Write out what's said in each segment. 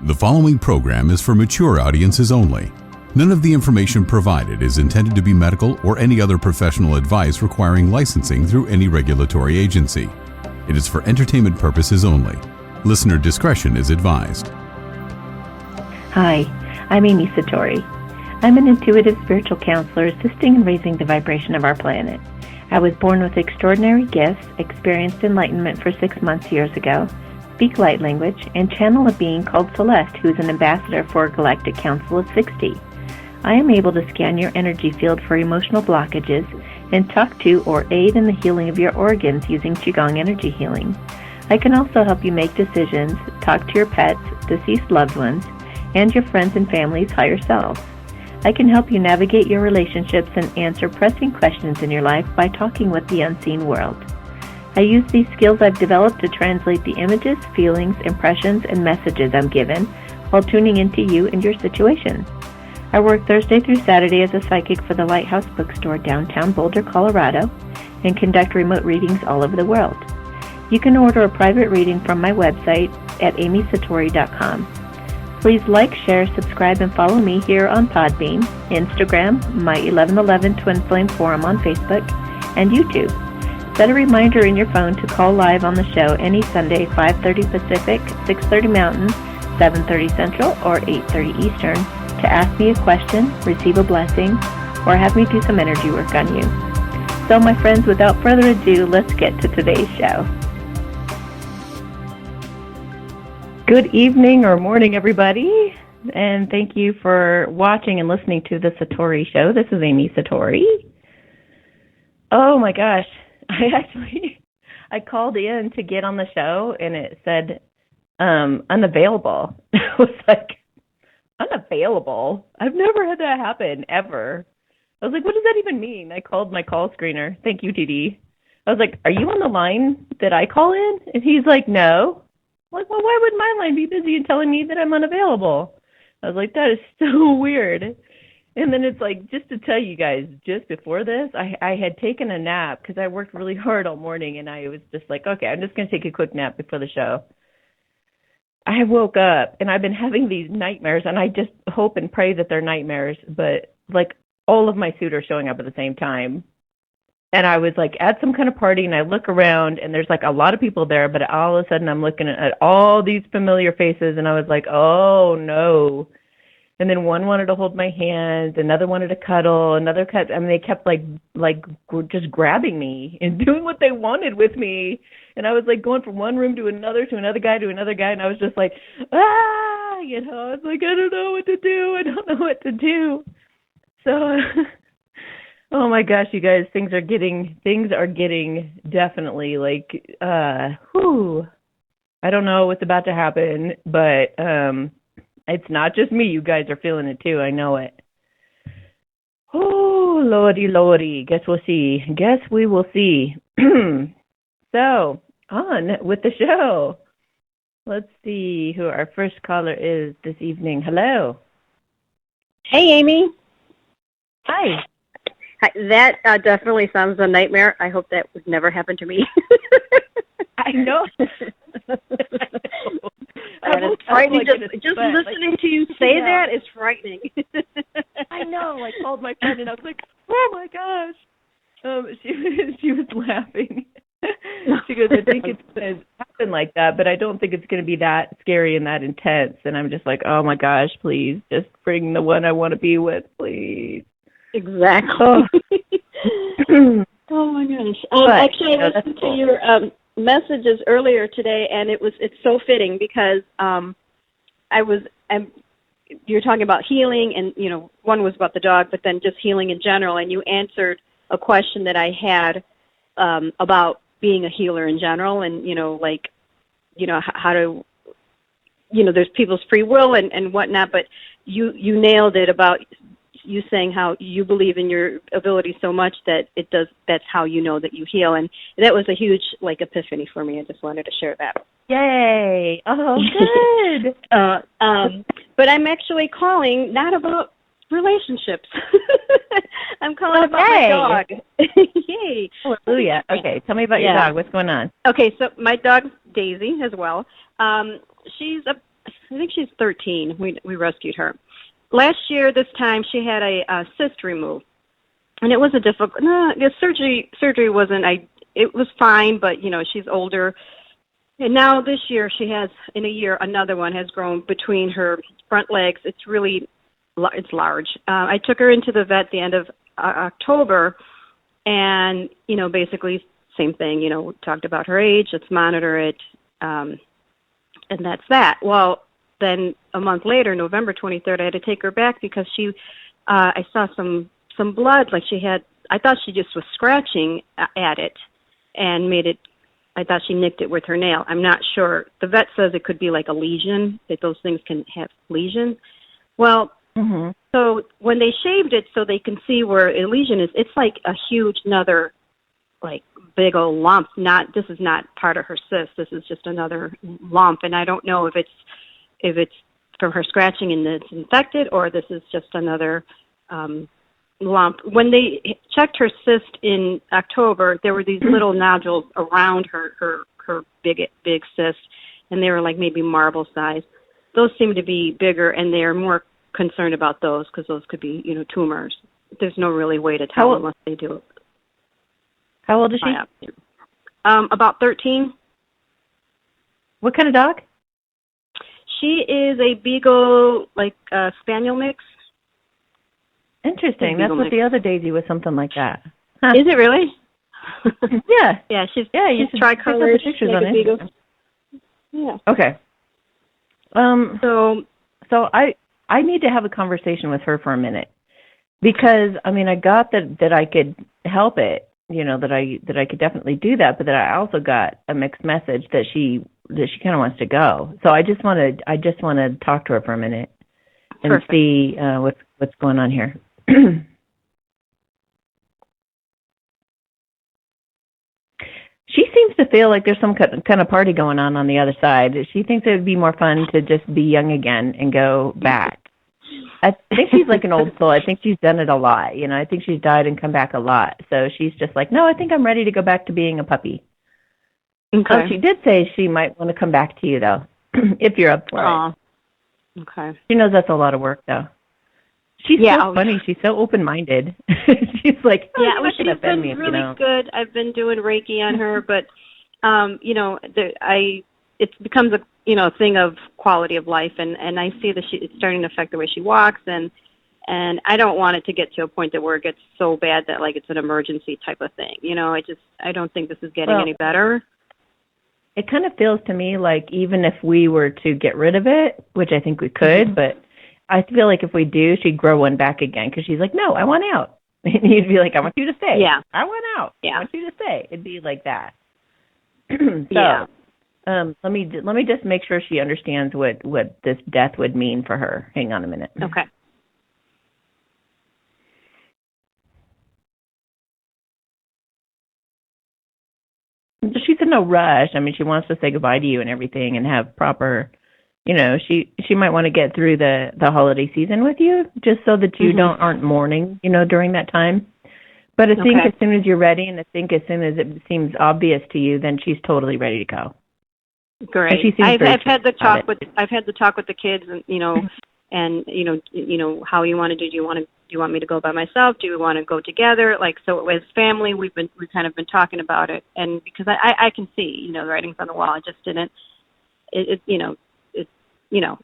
The following program is for mature audiences only. None of the information provided is intended to be medical or any other professional advice requiring licensing through any regulatory agency. It is for entertainment purposes only. Listener discretion is advised. Hi, I'm Amy Satori. I'm an intuitive spiritual counselor assisting in raising the vibration of our planet. I was born with extraordinary gifts, experienced enlightenment for 6 months years ago, speak light language, and channel a being called Celeste, who is an ambassador for a galactic council of 60. I am able to scan your energy field for emotional blockages and talk to or aid in the healing of your organs using Qigong energy healing. I can also help you make decisions, talk to your pets, deceased loved ones, and your friends and family's higher selves. I can help you navigate your relationships and answer pressing questions in your life by talking with the unseen world. I use these skills I've developed to translate the images, feelings, impressions, and messages I'm given while tuning into you and your situation. I work Thursday through Saturday as a psychic for the Lighthouse Bookstore downtown Boulder, Colorado, and conduct remote readings all over the world. You can order a private reading from my website at amysatori.com. Please like, share, subscribe, and follow me here on Podbean, Instagram, my 1111 Twin Flame Forum on Facebook, and YouTube. Set a reminder in your phone to call live on the show any Sunday, 5:30 Pacific, 6:30 Mountain, 7:30 Central, or 8:30 Eastern, to ask me a question, receive a blessing, or have me do some energy work on you. So, my friends, without further ado, let's get to today's show. Good evening or morning, everybody, and thank you for watching and listening to the Satori Show. This is Amy Satori. Oh my gosh, I called in to get on the show, and it said unavailable. I was like, unavailable? I've never had that happen, ever. I was like, what does that even mean? I called my call screener. Thank you, TD. I was like, are you on the line that I call in? And he's like, no. I'm like, well, why would my line be busy and telling me that I'm unavailable? I was like, that is so weird. And then it's like, just to tell you guys, just before this, I had taken a nap because I worked really hard all morning, and I was just like, okay, I'm just going to take a quick nap before the show. I woke up, and I've been having these nightmares, and I just hope and pray that they're nightmares, but like all of my suit are showing up at the same time. And I was like at some kind of party, and I look around, and there's like a lot of people there, but all of a sudden I'm looking at all these familiar faces, and I was like, oh no. And then one wanted to hold my hand, another wanted to cuddle, another cut. I mean, they kept like just grabbing me and doing what they wanted with me. And I was like going from one room to another guy, and I was just like, I was like, I don't know what to do. So, oh my gosh, you guys, things are getting definitely like, I don't know what's about to happen, but it's not just me. You guys are feeling it too. I know it. Oh, lordy. Guess we will see. So, on with the show. Let's see who our first caller is this evening. Hello. Hey, Amy. Hi. Hi. That definitely sounds a nightmare. I hope that would never happen to me. I know. That is frightening. Just listening to you say that is frightening. I know. I called my friend, and I was like, oh my gosh. She was laughing. She goes, I think it's going to happen like that, but I don't think it's going to be that scary and that intense. And I'm just like, oh my gosh, please, just bring the one I want to be with, please. Exactly. Oh my gosh. Actually, I listened to your messages earlier today, and it's so fitting because you're talking about healing, and one was about the dog, but then just healing in general, and you answered a question that I had about being a healer in general, and how to there's people's free will and whatnot, but you nailed it about you saying how you believe in your ability so much that that's how you know that you heal. And that was a huge epiphany for me. I just wanted to share that. Yay. Oh, good. But I'm actually calling not about relationships. I'm calling about my dog. Yay. Hallelujah. Okay, tell me about your dog. What's going on? Okay, so my dog's Daisy as well. She's I think she's 13. We rescued her. Last year, this time, she had a cyst removed. And it was a difficult, the surgery wasn't, it was fine, but, she's older. And now this year, she has, in a year, another one has grown between her front legs. It's large. I took her into the vet the end of October, and, basically same thing, talked about her age, let's monitor it, and that's that. Well, then a month later, November 23rd, I had to take her back because I saw some blood, like I thought she just was scratching at it and I thought she nicked it with her nail. I'm not sure. The vet says it could be like a lesion, that those things can have lesions. Well, so when they shaved it so they can see where a lesion is, it's like a huge, another, like, big old lump. This is not part of her cyst. This is just another lump, and I don't know if it's from her scratching and it's infected, or this is just another lump. When they checked her cyst in October, there were these little nodules around her big cyst, and they were like maybe marble size. Those seem to be bigger, and they are more concerned about those because those could be, tumors. There's no really way to tell unless they do it. How old is she? About 13. What kind of dog? She is a Beagle, like Spaniel mix. Interesting. That's what the other Daisy was, something like that. Huh. Is it really? Yeah. Yeah, she's you should tricolored. Check out the pictures on Instagram. Yeah. Okay. So I need to have a conversation with her for a minute, because I got that I could help it, that I could definitely do that, but that I also got a mixed message that she kind of wants to go. So I just want to talk to her for a minute and Perfect. see what's going on here. She seems to feel like there's some kind of party going on the other side. She thinks it would be more fun to just be young again and go back. I think she's like an old soul. I think she's done it a lot. I think she's died and come back a lot. So she's just like, no, I think I'm ready to go back to being a puppy. Okay. Oh, she did say she might want to come back to you, though, if you're up for it. Okay. She knows that's a lot of work, though. She's so funny. She's so open-minded. She's like, she's been really good. I've been doing Reiki on her, but it becomes a thing of quality of life, and I see that it's starting to affect the way she walks, and I don't want it to get to a point where it gets so bad that like it's an emergency type of thing. I don't think this is getting any better. It kind of feels to me like even if we were to get rid of it, which I think we could, but I feel like if we do, she'd grow one back again, because she's like, no, I want out. And you'd be like, I want you to stay. Yeah. I want out. Yeah. I want you to stay. It'd be like that. Yeah. Let me just make sure she understands what this death would mean for her. Hang on a minute. Okay. She's in no rush. She wants to say goodbye to you and everything and have proper, she might want to get through the holiday season with you, just so that you aren't mourning, during that time. But I think as soon as you're ready, and I think as soon as it seems obvious to you, then she's totally ready to go. Great. I've had the talk with the kids, and and how you want to do. Do you want me to go by myself? Do we want to go together? Like, so as family, we've kind of been talking about it, and because I can see the writings on the wall. I just didn't.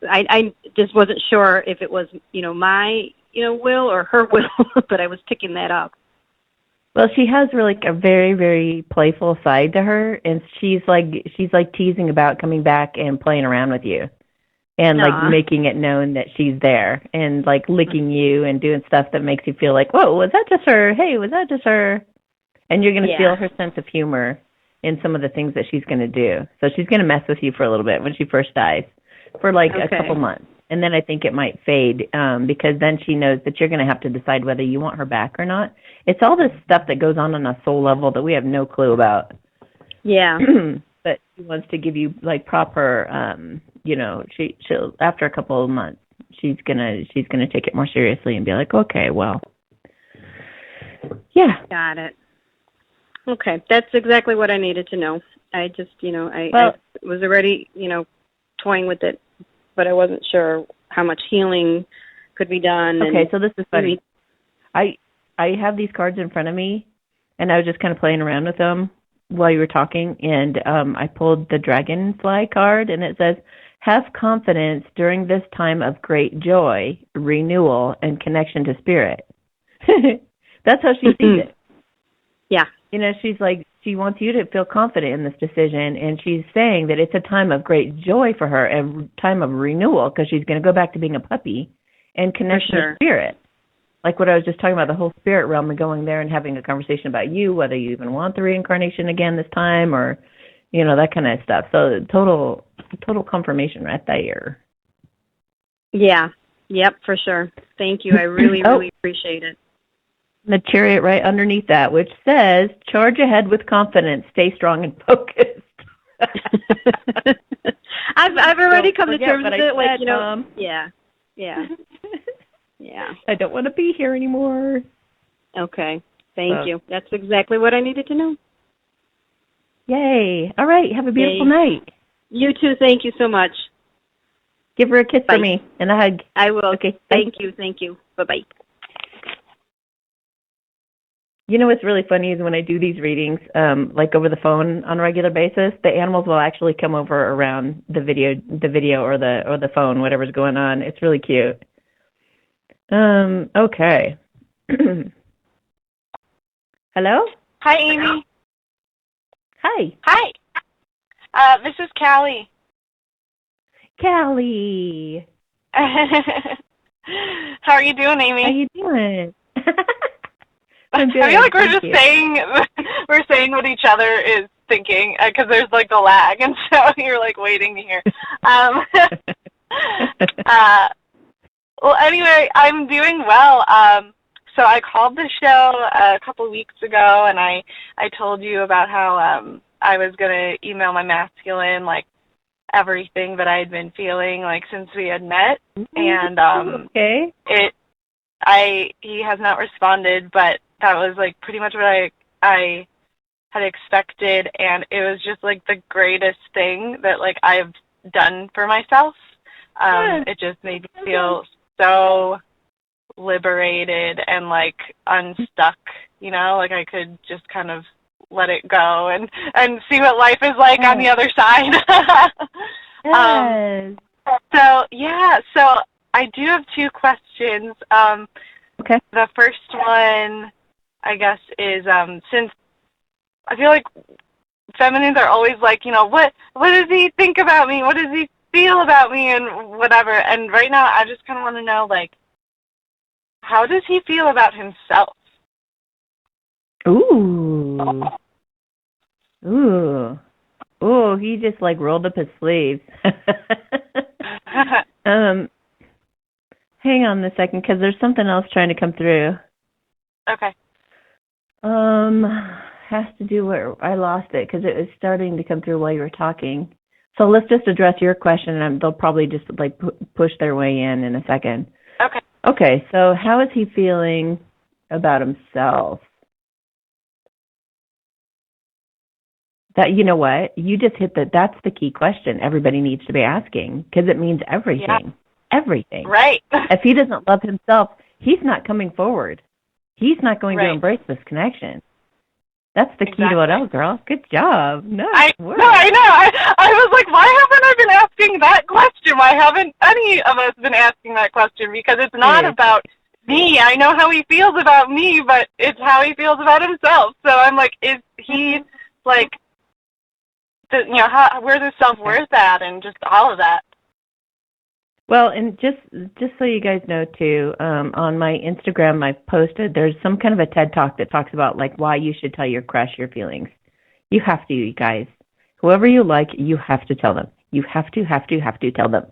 I just wasn't sure if it was my will or her will, but I was picking that up. Well, she has really a very, very playful side to her, and she's like teasing about coming back and playing around with you, and like making it known that she's there, and like licking you and doing stuff that makes you feel like, whoa, was that just her? Hey, was that just her? And you're going to feel her sense of humor in some of the things that she's going to do. So she's going to mess with you for a little bit when she first dies, for like a couple months. And then I think it might fade, because then she knows that you're going to have to decide whether you want her back or not. It's all this stuff that goes on a soul level that we have no clue about. Yeah. But she wants to give you like proper, she'll after a couple of months, she's gonna take it more seriously and be like, okay, well, yeah. Got it. Okay, that's exactly what I needed to know. I just, I was already, toying with it. but I wasn't sure how much healing could be done. Okay, so this is funny. I have these cards in front of me, and I was just kind of playing around with them while you were talking, and I pulled the Dragonfly card, and it says, have confidence during this time of great joy, renewal, and connection to spirit. That's how she sees it. Yeah. You know, she's like, she wants you to feel confident in this decision, and she's saying that it's a time of great joy for her, a time of renewal, because she's going to go back to being a puppy and connection to spirit. Like what I was just talking about, the whole spirit realm, and going there and having a conversation about you, whether you even want the reincarnation again this time, or, you know, that kind of stuff. So total confirmation right there. Yeah. Yep, for sure. Thank you. I really, really appreciate it. The chariot right underneath that, which says, charge ahead with confidence, stay strong and focused. I've already come to terms with it. Like, you know, Mom. Yeah. I don't want to be here anymore. Okay. Thank you. That's exactly what I needed to know. Yay. All right. Have a beautiful night. You too. Thank you so much. Give her a kiss for me and a hug. I will. Okay. Thank you. Bye-bye. You know what's really funny is when I do these readings, like over the phone on a regular basis, the animals will actually come over around the video or the phone, whatever's going on. It's really cute. Okay. Hello? Hi, Amy. Hi. Hi. This is Callie. Callie. How are you doing, Amy? How you doing? I'm good. I feel like we're just saying what each other is thinking, because there's like a lag, and so you're like waiting to hear. Well, anyway, I'm doing well. So I called the show a couple of weeks ago, and I told you about how I was going to email my masculine, like, everything that I had been feeling, like, since we had met. And he has not responded, but that was, like, pretty much what I had expected, and it was just, like, the greatest thing that, like, I've done for myself. It just made me feel so liberated and, like, unstuck, you know? Like, I could just kind of let it go and see what life is like on the other side. So I do have two questions. The first one, I guess, is since I feel like feminines are always like, you know, what does he think about me? What does he feel about me and whatever? And right now I just kind of want to know, like, how does he feel about himself? Ooh, he just like rolled up his sleeves. Hang on a second, because there's something else trying to come through. Okay. Has to do where I lost it, because it was starting to come through while you were talking. So let's just address your question, and they'll probably just like push their way in a second. Okay, so how is he feeling about himself? That, you know what? You just hit that's the key question everybody needs to be asking, because it means everything. Yeah. Everything. Right. If he doesn't love himself, he's not coming forward. He's not going to embrace this connection. That's the key to it all, girl. Good job. I know. I was like, why haven't I been asking that question? Why haven't any of us been asking that question? Because it's not about me. I know how he feels about me, but it's how he feels about himself. So I'm like, is he, like, you know, where's his self-worth at, and just all of that? Well, and just so you guys know, too, on my Instagram, I've posted, there's some kind of a TED Talk that talks about, like, why you should tell your crush your feelings. You have to, you guys. Whoever you like, you have to tell them. You have to tell them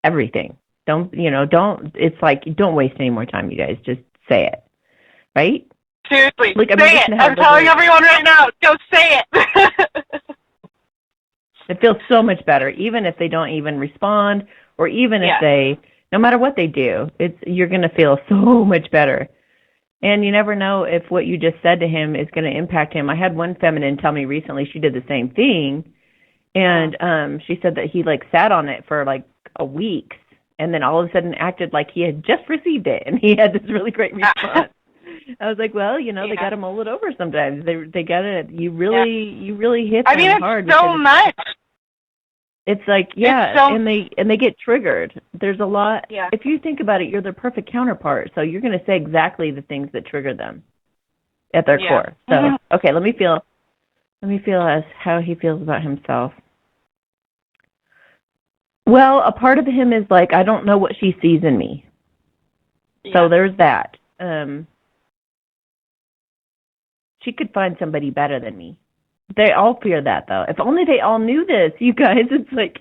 everything. It's like, don't waste any more time, you guys. Just say it. Right? Seriously, say it. I'm telling everyone right now, go say it. It feels so much better, even if they don't even respond, or even if they, no matter what they do, you're going to feel so much better. And you never know if what you just said to him is going to impact him. I had one feminine tell me recently she did the same thing, and she said that he, like, sat on it for, like, weeks, and then all of a sudden acted like he had just received it, and he had this really great response. I was like, well, they got to mull it over sometimes. They got to. You really hit them hard. It's so much. It's like, and they get triggered. There's a lot. Yeah. If you think about it, you're their perfect counterpart, so you're going to say exactly the things that trigger them at their core. So, okay, let me feel as how he feels about himself. Well, a part of him is like, I don't know what she sees in me. Yeah. So there's that. She could find somebody better than me. They all fear that, though. If only they all knew this, you guys. It's like,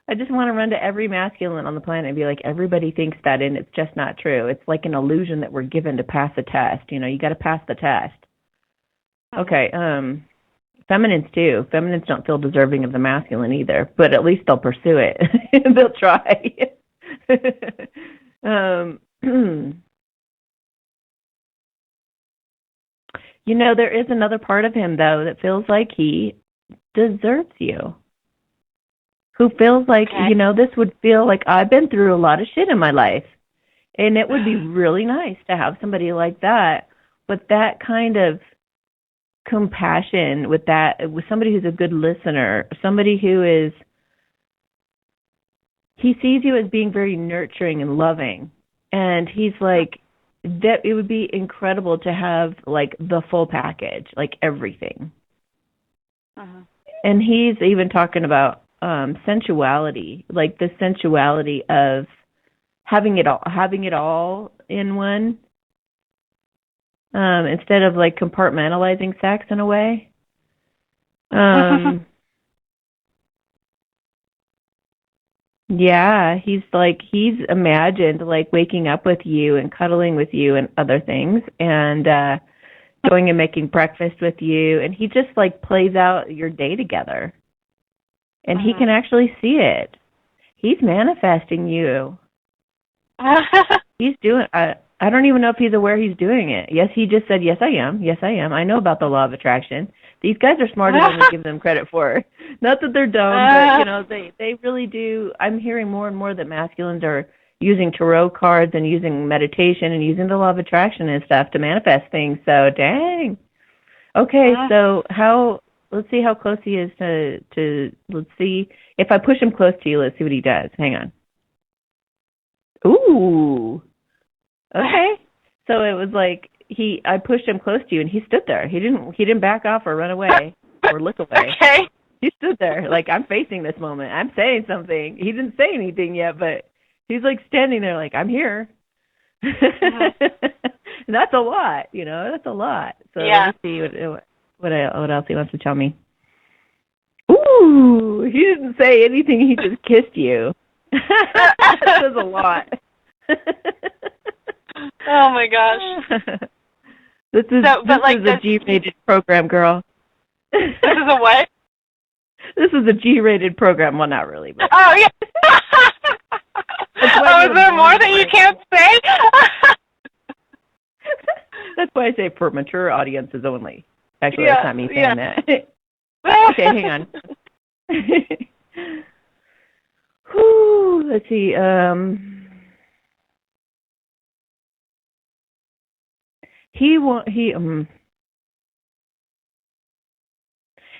I just want to run to every masculine on the planet and be like, everybody thinks that, and it's just not true. It's like an illusion that we're given to pass a test. You got to pass the test. Okay, feminines too. Feminines don't feel deserving of the masculine either, but at least they'll pursue it. They'll try. There is another part of him, though, that feels like he deserves you. Who feels like, this would feel like I've been through a lot of shit in my life. And it would be really nice to have somebody like that, with that kind of compassion, with somebody who's a good listener, somebody who is, he sees you as being very nurturing and loving. And he's like, that it would be incredible to have like the full package, like everything. And he's even talking about sensuality, like the sensuality of having it all in one, instead of like compartmentalizing sex in a way. Yeah, he's imagined like waking up with you and cuddling with you and other things, and going and making breakfast with you, and he just like plays out your day together. And he can actually see it. He's manifesting you. He's doing I don't even know if he's aware he's doing it. Yes, he just said, yes, I am. Yes, I am. I know about the law of attraction. These guys are smarter than we give them credit for. Not that they're dumb, but, they really do. I'm hearing more and more that masculines are using tarot cards and using meditation and using the law of attraction and stuff to manifest things. So, dang. Okay, so let's see how close he is to let's see. If I push him close to you, let's see what he does. Hang on. Ooh. Okay. So it was like I pushed him close to you and he stood there. He didn't back off or run away or look away. Okay. He stood there like, I'm facing this moment. I'm saying something. He didn't say anything yet, but he's like standing there like, I'm here. And that's a lot, that's a lot. So let me see what else he wants to tell me. Ooh, he didn't say anything. He just kissed you. That says a lot. Oh my gosh. This is a G-rated program, girl. This is a what? This is a G-rated program. Well, not really. But oh, yeah. Is there more that you can't say? That's why I say for mature audiences only. Actually, that's not me saying that. Okay, hang on. Whew, let's see.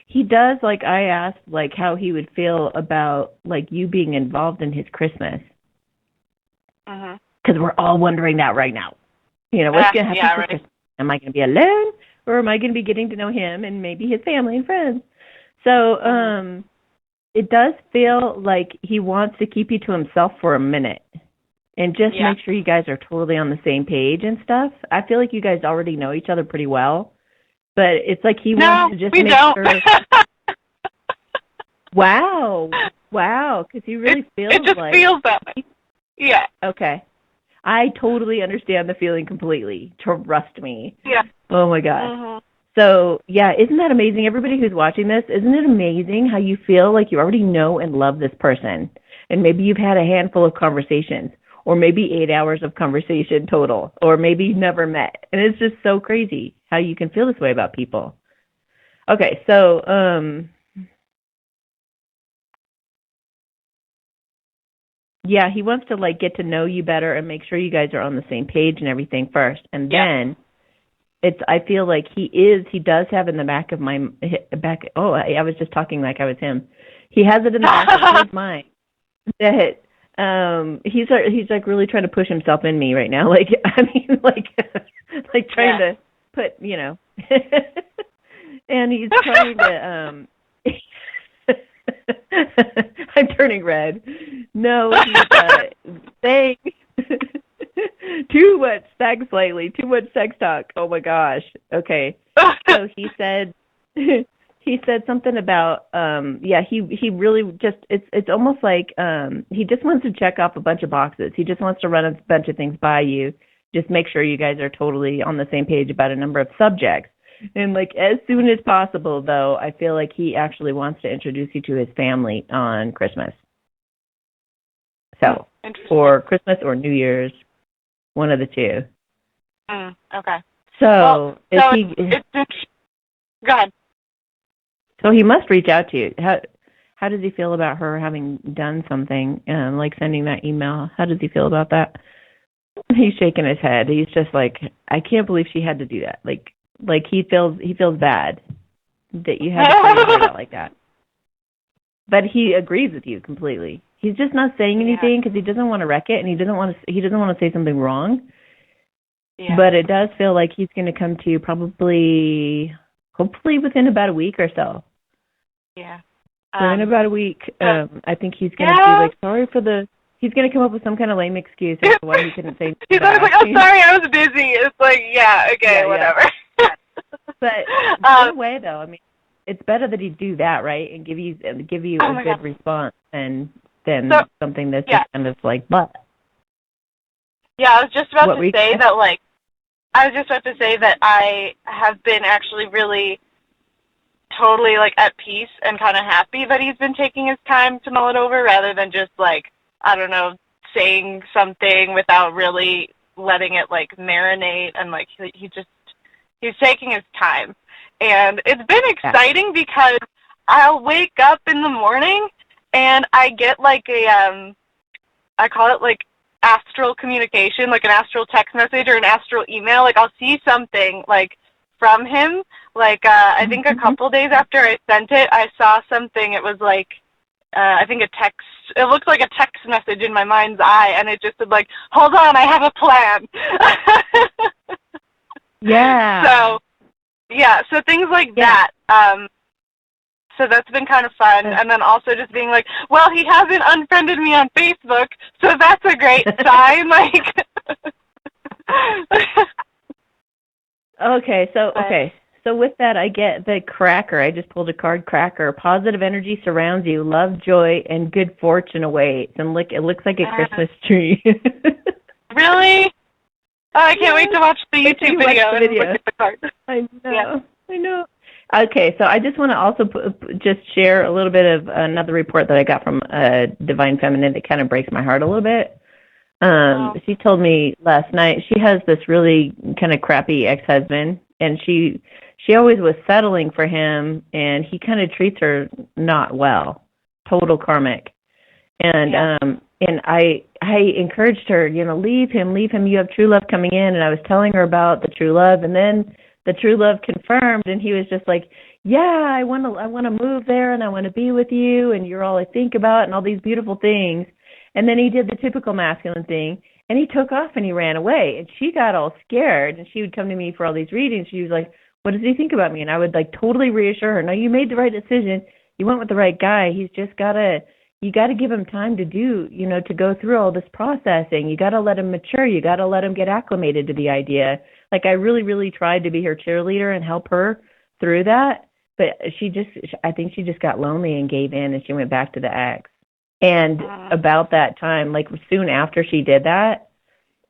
He does, like, I asked, like, how he would feel about, like, you being involved in his Christmas. Because we're all wondering that right now. What's going to happen for Christmas? Am I going to be alone, or am I going to be getting to know him and maybe his family and friends? So it does feel like he wants to keep you to himself for a minute and just make sure you guys are totally on the same page and stuff. I feel like you guys already know each other pretty well, but it's like he wants to just make sure. Wow, because he really feels it just feels that way. Yeah. Okay. I totally understand the feeling completely. Trust me. Yeah. Oh, my God. So, isn't that amazing? Everybody who's watching this, isn't it amazing how you feel like you already know and love this person? And maybe you've had a handful of conversations, or maybe 8 hours of conversation total, or maybe you've never met. And it's just so crazy how you can feel this way about people. Okay, so Yeah, he wants to like get to know you better and make sure you guys are on the same page and everything first, and then I feel like he does have in the back of my back. Oh, I was just talking like I was him. He has it in the back of his mind that he's like really trying to push himself in me right now. Like I mean, like trying to put and he's trying to I'm turning red. No, he's saying too much sex lately. Too much sex talk. Oh my gosh. Okay. So he said something about he really just it's almost like he just wants to check off a bunch of boxes. He just wants to run a bunch of things by you. Just make sure you guys are totally on the same page about a number of subjects. And like as soon as possible though, I feel like he actually wants to introduce you to his family on Christmas. So or Christmas or New Year's, one of the two. Okay. So go ahead. So he must reach out to you. How does he feel about her having done something, like sending that email? How does he feel about that? He's shaking his head. He's just like, I can't believe she had to do that. Like he feels bad that you had to put your heart out like that. But he agrees with you completely. He's just not saying anything because he doesn't want to wreck it, and he doesn't want to say something wrong. Yeah. But it does feel like he's going to come to you hopefully within about a week or so. Yeah. In about a week, I think he's going to be like, sorry for the. He's going to come up with some kind of lame excuse as to why he couldn't say. He's always like, oh, sorry, I was busy. It's like, whatever. Yeah. But in a way, though, I mean, it's better that he do that, right, and give you a good response than something that's just kind of like, but. Yeah, I was just about to say that I have been actually really totally like at peace and kind of happy that he's been taking his time to mull it over rather than just like, I don't know, saying something without really letting it like marinate, and like he's taking his time. And it's been exciting because I'll wake up in the morning and I get like I call it like astral communication, like an astral text message or an astral email. Like I'll see something like from him. Like I think a couple days after I sent it, I saw something. It was like I think a text. It looked like a text message in my mind's eye, and it just said like, "Hold on, I have a plan." Yeah. So things like that. So that's been kind of fun. And then also just being like, well, he hasn't unfriended me on Facebook, so that's a great sign. Like. Okay. So with that, I get the cracker. I just pulled a card, cracker. Positive energy surrounds you. Love, joy, and good fortune awaits. And look, it looks like a Christmas tree. Really? Oh, I can't wait to watch the YouTube video and look at the card. I know. Okay, so I just want to also just share a little bit of another report that I got from Divine Feminine that kind of breaks my heart a little bit. She told me last night she has this really kind of crappy ex-husband, and she always was settling for him, and he kind of treats her not well, total karmic. And and I encouraged her, leave him. You have true love coming in. And I was telling her about the true love, and then the true love confirmed, and he was just like, yeah, I want to move there, and I want to be with you, and you're all I think about, and all these beautiful things. And then he did the typical masculine thing, and he took off and he ran away. And she got all scared, and she would come to me for all these readings. She was like, what does he think about me? And I would like totally reassure her, no, you made the right decision. You went with the right guy. He's just you got to give him time to to go through all this processing. You got to let him mature. You got to let him get acclimated to the idea. Like I really, really tried to be her cheerleader and help her through that. But I think she just got lonely and gave in, and she went back to the ex. And about that time, like soon after she did that,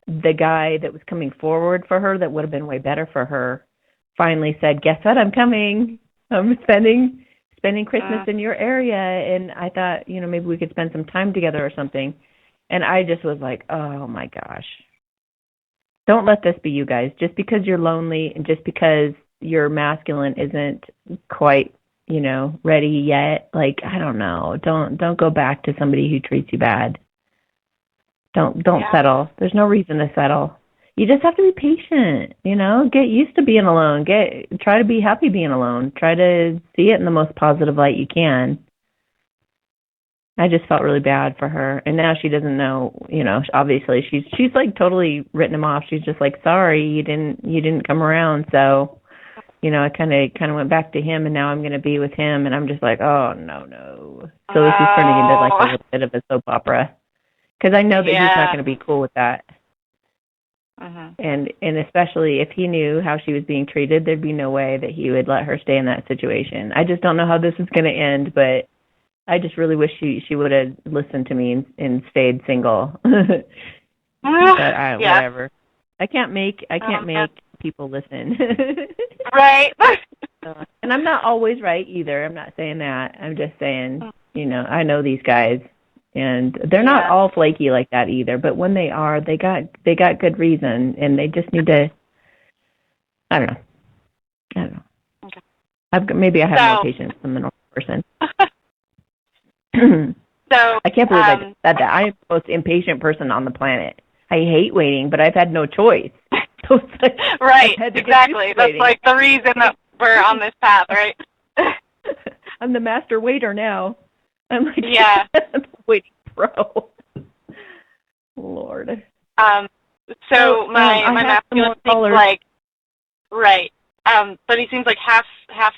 the guy that was coming forward for her that would have been way better for her finally said, guess what? I'm coming. I'm spending Christmas in your area. And I thought, maybe we could spend some time together or something. And I just was like, oh my gosh. Don't let this be you guys. Just because you're lonely and just because your masculine isn't quite, ready yet. Like, I don't know. Don't go back to somebody who treats you bad. Don't Yeah. settle. There's no reason to settle. You just have to be patient, get used to being alone. Try to be happy being alone. Try to see it in the most positive light you can. I just felt really bad for her. And now she doesn't know, obviously she's like totally written him off. She's just like, sorry, you didn't come around. So, I kind of went back to him, and now I'm going to be with him. And I'm just like, oh, no. So this is turning into like a little bit of a soap opera. Because I know that he's not going to be cool with that. And especially if he knew how she was being treated, there'd be no way that he would let her stay in that situation. I just don't know how this is going to end, but I just really wish she would have listened to me and stayed single. But whatever. I can't make people listen. Right. And I'm not always right either. I'm not saying that. I'm just saying, I know these guys, and they're not all flaky like that either. But when they are, they got good reason, and they just need to. I don't know. Okay. Maybe I have more patience than the normal person. So I can't believe I just said that. I am the most impatient person on the planet. I hate waiting, but I've had no choice. So right, exactly. That's like the reason that we're on this path, right? I'm the master waiter now. I'm like, I'm the waiting pro. Lord. So my masculine seems like, right. But he seems like half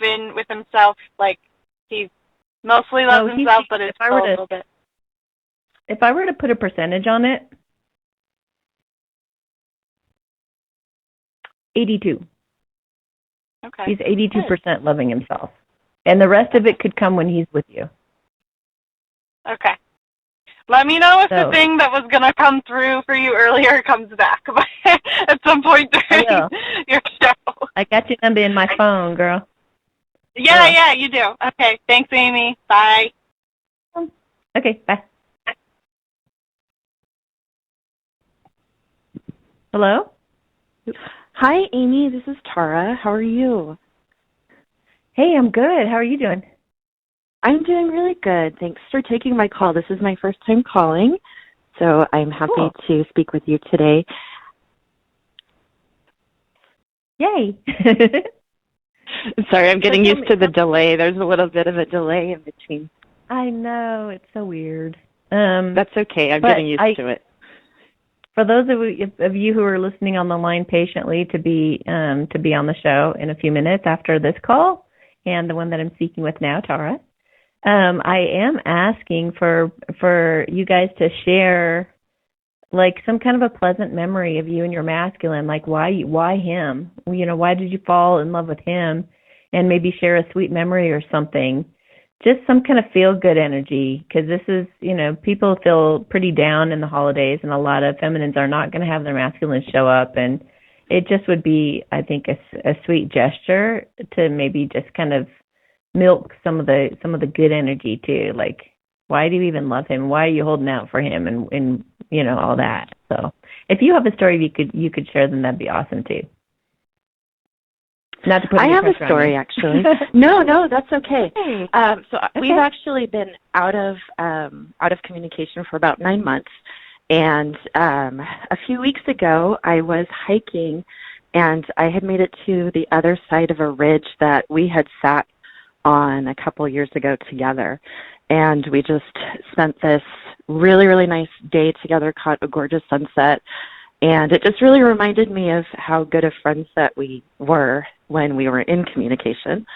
in with himself, like he mostly loves himself, but it's still a little bit. If I were to put a percentage on it, 82. Okay. He's 82% loving himself. And the rest of it could come when he's with you. Okay. Let me know if the thing that was going to come through for you earlier comes back at some point during your show. I got your number in my phone, girl. Yeah, you do. Okay. Thanks, Amy. Bye. Okay, bye. Hello? Hi, Amy. This is Tara. How are you? Hey, I'm good. How are you doing? I'm doing really good. Thanks for taking my call. This is my first time calling, so I'm happy to speak with you today. Yay. Sorry, I'm getting used to the delay. There's a little bit of a delay in between. I know. It's so weird. That's okay. I'm getting used to it. For those of you who are listening on the line patiently to be on the show in a few minutes after this call, and the one that I'm speaking with now, Tara, I am asking for you guys to share like some kind of a pleasant memory of you and your masculine, like why him? Why did you fall in love with him? And maybe share a sweet memory or something. Just some kind of feel-good energy, because this is, people feel pretty down in the holidays, and a lot of feminines are not going to have their masculines show up, and it just would be, I think, a sweet gesture to maybe just kind of milk some of the good energy too. Like, why do you even love him? Why are you holding out for him? And all that. So, if you have a story you could share, then that'd be awesome too. Not to put I have a story, actually. No, that's okay. We've actually been out of communication for about 9 months, and a few weeks ago I was hiking, and I had made it to the other side of a ridge that we had sat on a couple years ago together, and we just spent this really, really nice day together, caught a gorgeous sunset. And it just really reminded me of how good of friends that we were when we were in communication.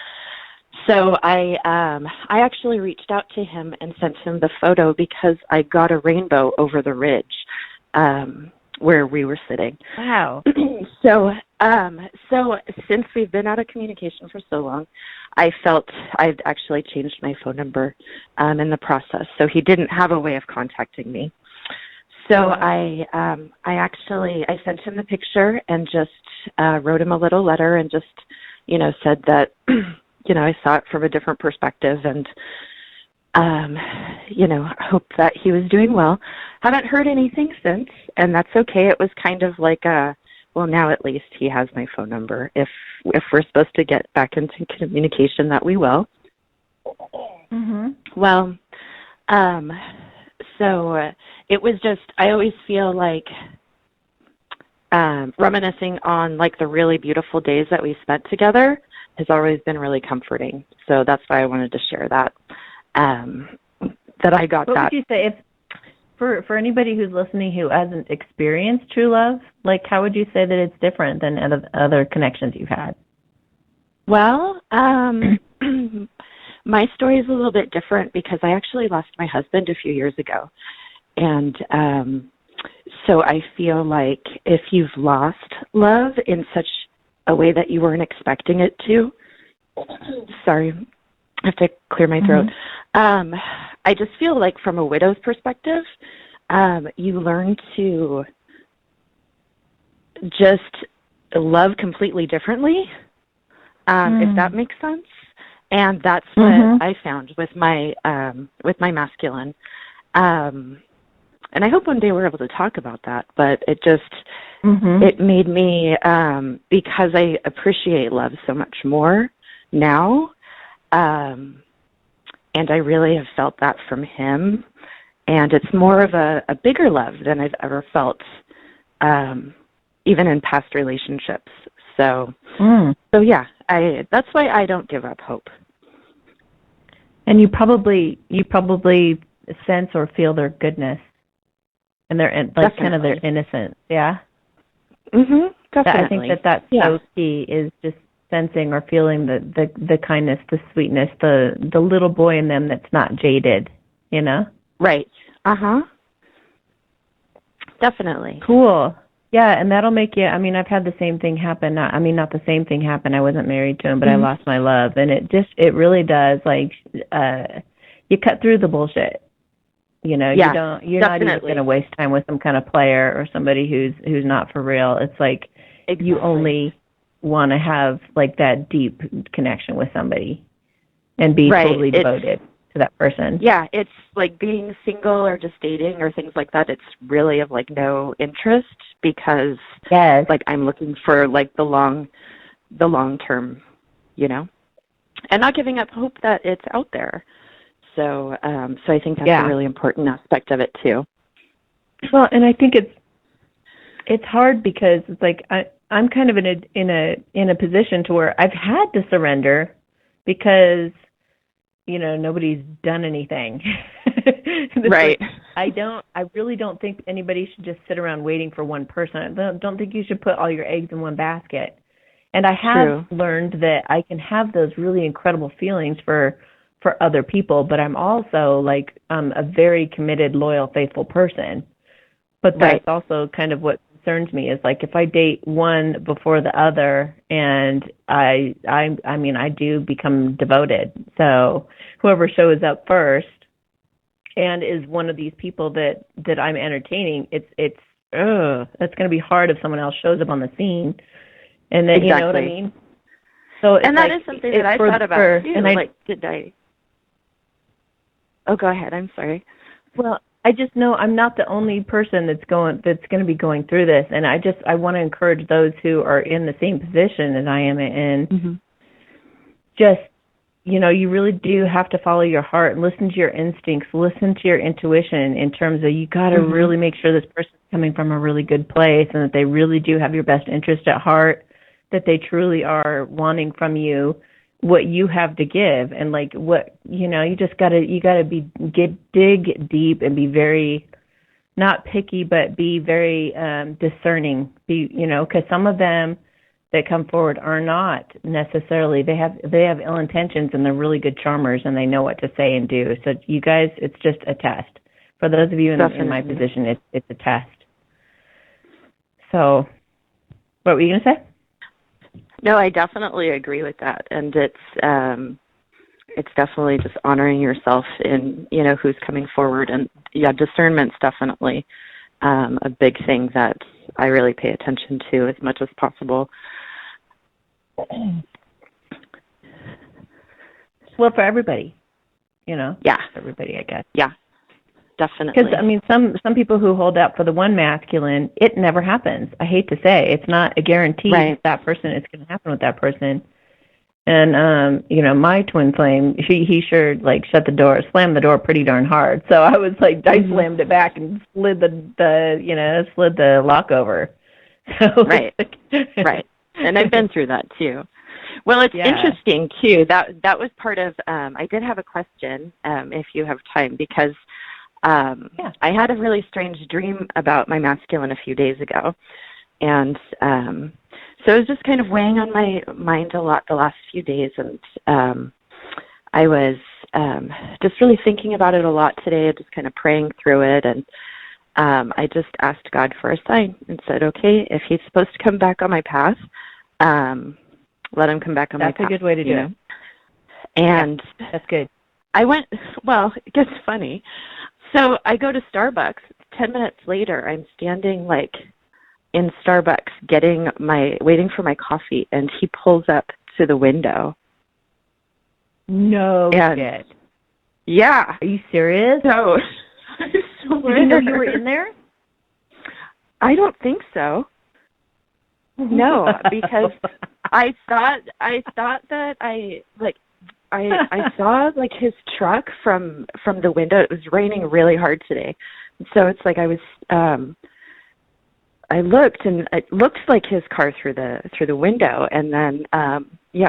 So I actually reached out to him and sent him the photo because I got a rainbow over the ridge where we were sitting. Wow. So since we've been out of communication for so long, I felt I'd actually changed my phone number in the process. So he didn't have a way of contacting me. So I sent him the picture and just wrote him a little letter and just, said that, I saw it from a different perspective and, hope that he was doing well. Haven't heard anything since, and that's okay. It was kind of like well, now at least he has my phone number. If we're supposed to get back into communication, that we will. Mm-hmm. Well, so it was just, I always feel like reminiscing on like the really beautiful days that we spent together has always been really comforting. So that's why I wanted to share that, that I got what that. What would you say if, for anybody who's listening who hasn't experienced true love, like how would you say that it's different than other connections you've had? Well, my story is a little bit different because I actually lost my husband a few years ago. And so I feel like if you've lost love in such a way that you weren't expecting it to, sorry, I have to clear my throat. I just feel like from a widow's perspective, you learn to just love completely differently, if that makes sense. And that's what I found with my masculine. And I hope one day we're able to talk about that, but it just, it made me, because I appreciate love so much more now, and I really have felt that from him, and it's more of a bigger love than I've ever felt, even in past relationships. So yeah, that's why I don't give up hope. And you probably sense or feel their goodness, and their like kind of their innocence. Yeah. Definitely. I think that's so key, is just sensing or feeling the kindness, the sweetness, the little boy in them that's not jaded. You know. Right. Definitely. Cool. Yeah, and that'll make you, I mean, I've had the same thing happen. Not the same thing happen. I wasn't married to him, but I lost my love. And it really does, like, you cut through the bullshit. You know, you're not even going to waste time with some kind of player or somebody who's not for real. It's like you only want to have, like, that deep connection with somebody and be totally devoted to that person. Yeah, it's like being single or just dating or things like that. It's really of like no interest because like I'm looking for like the long term, you know, and not giving up hope that it's out there. So I think that's a really important aspect of it too. Well, and I think it's hard because it's like I'm kind of in a position to where I've had to surrender because, you know, nobody's done anything. Right. Like, I really don't think anybody should just sit around waiting for one person. I don't think you should put all your eggs in one basket. And I have learned that I can have those really incredible feelings for other people, but I'm also like a very committed, loyal, faithful person. But that's also kind of what concerns me, is like if I date one before the other, and I mean I do become devoted. So whoever shows up first and is one of these people that I'm entertaining, it's going to be hard if someone else shows up on the scene, and then you know what I mean. So and that is something that I thought about too. And did I? Oh, go ahead. I'm sorry. Well, I just know I'm not the only person that's going to be going through this, and I want to encourage those who are in the same position as I am in. Just, you know, you really do have to follow your heart and listen to your instincts, listen to your intuition in terms of you got to really make sure this person's coming from a really good place and that they really do have your best interest at heart, that they truly are wanting from you what you have to give, and like what, you know, you gotta dig deep and be very, not picky, but be very discerning. You know, because some of them that come forward are not necessarily, they have ill intentions, and they're really good charmers, and they know what to say and do. So you guys, it's just a test. For those of you in my position, it's a test. So, what were you gonna say? No, I definitely agree with that, and it's definitely just honoring yourself in, you know, who's coming forward, and discernment's definitely a big thing that I really pay attention to as much as possible. Well, for everybody, you know. Yeah. Everybody, I guess. Yeah. Definitely. Because, I mean, some people who hold out for the one masculine, it never happens. I hate to say. It's not a guarantee that person is going to happen with that person. And my twin flame, he sure like slammed the door pretty darn hard. So I was like, I slammed it back and slid the lock over. So Right. Right. And I've been through that too. Well, it's interesting too. That was part of. I did have a question, if you have time, because I had a really strange dream about my masculine a few days ago, and so it was just kind of weighing on my mind a lot the last few days, and I was just really thinking about it a lot today, just kind of praying through it, and I just asked God for a sign and said, okay, if he's supposed to come back on my path, let him come back on my path. That's a good way to do it. And that's good. I went, well, it gets funny. So I go to Starbucks. 10 minutes later, I'm standing like in Starbucks waiting for my coffee, and he pulls up to the window. No shit. Yeah. Are you serious? So, did you know you were in there? I don't think so. No, because I thought that I saw like his truck from the window. It was raining really hard today, so it's like I was. I looked, and it looked like his car through the window, and then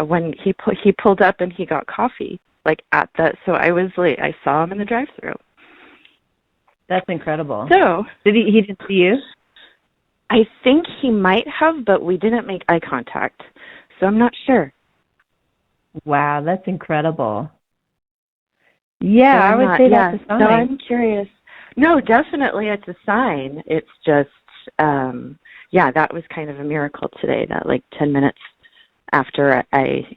when he pulled up and he got coffee like at that. So I was late. I saw him in the drive-thru. That's incredible. So did he didn't see you? I think he might have, but we didn't make eye contact, so I'm not sure. Wow, that's incredible. Yeah, I would say that's a sign. So I'm curious. No, definitely it's a sign. It's just, that was kind of a miracle today, that like 10 minutes after I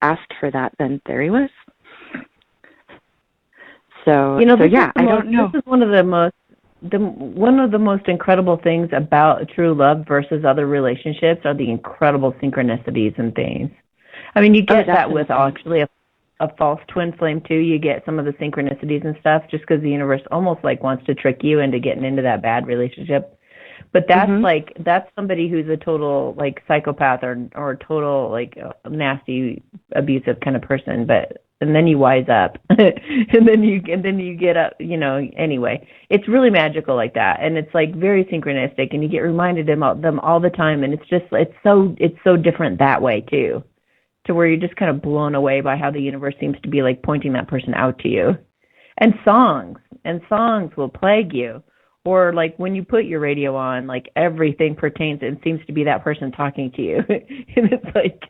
asked for that, then there he was. So, I don't know. This is one of the most incredible things about true love versus other relationships are the incredible synchronicities and things. I mean, you get that with actually a false twin flame too. You get some of the synchronicities and stuff just because the universe almost like wants to trick you into getting into that bad relationship. But that's that's somebody who's a total like psychopath or total like nasty abusive kind of person. And then you wise up, and then you get up. Anyway, it's really magical like that, and it's like very synchronistic, and you get reminded of them all the time, and it's so different that way too, to where you're just kind of blown away by how the universe seems to be like pointing that person out to you, and songs will plague you, or like when you put your radio on, like everything pertains and seems to be that person talking to you, and it's like,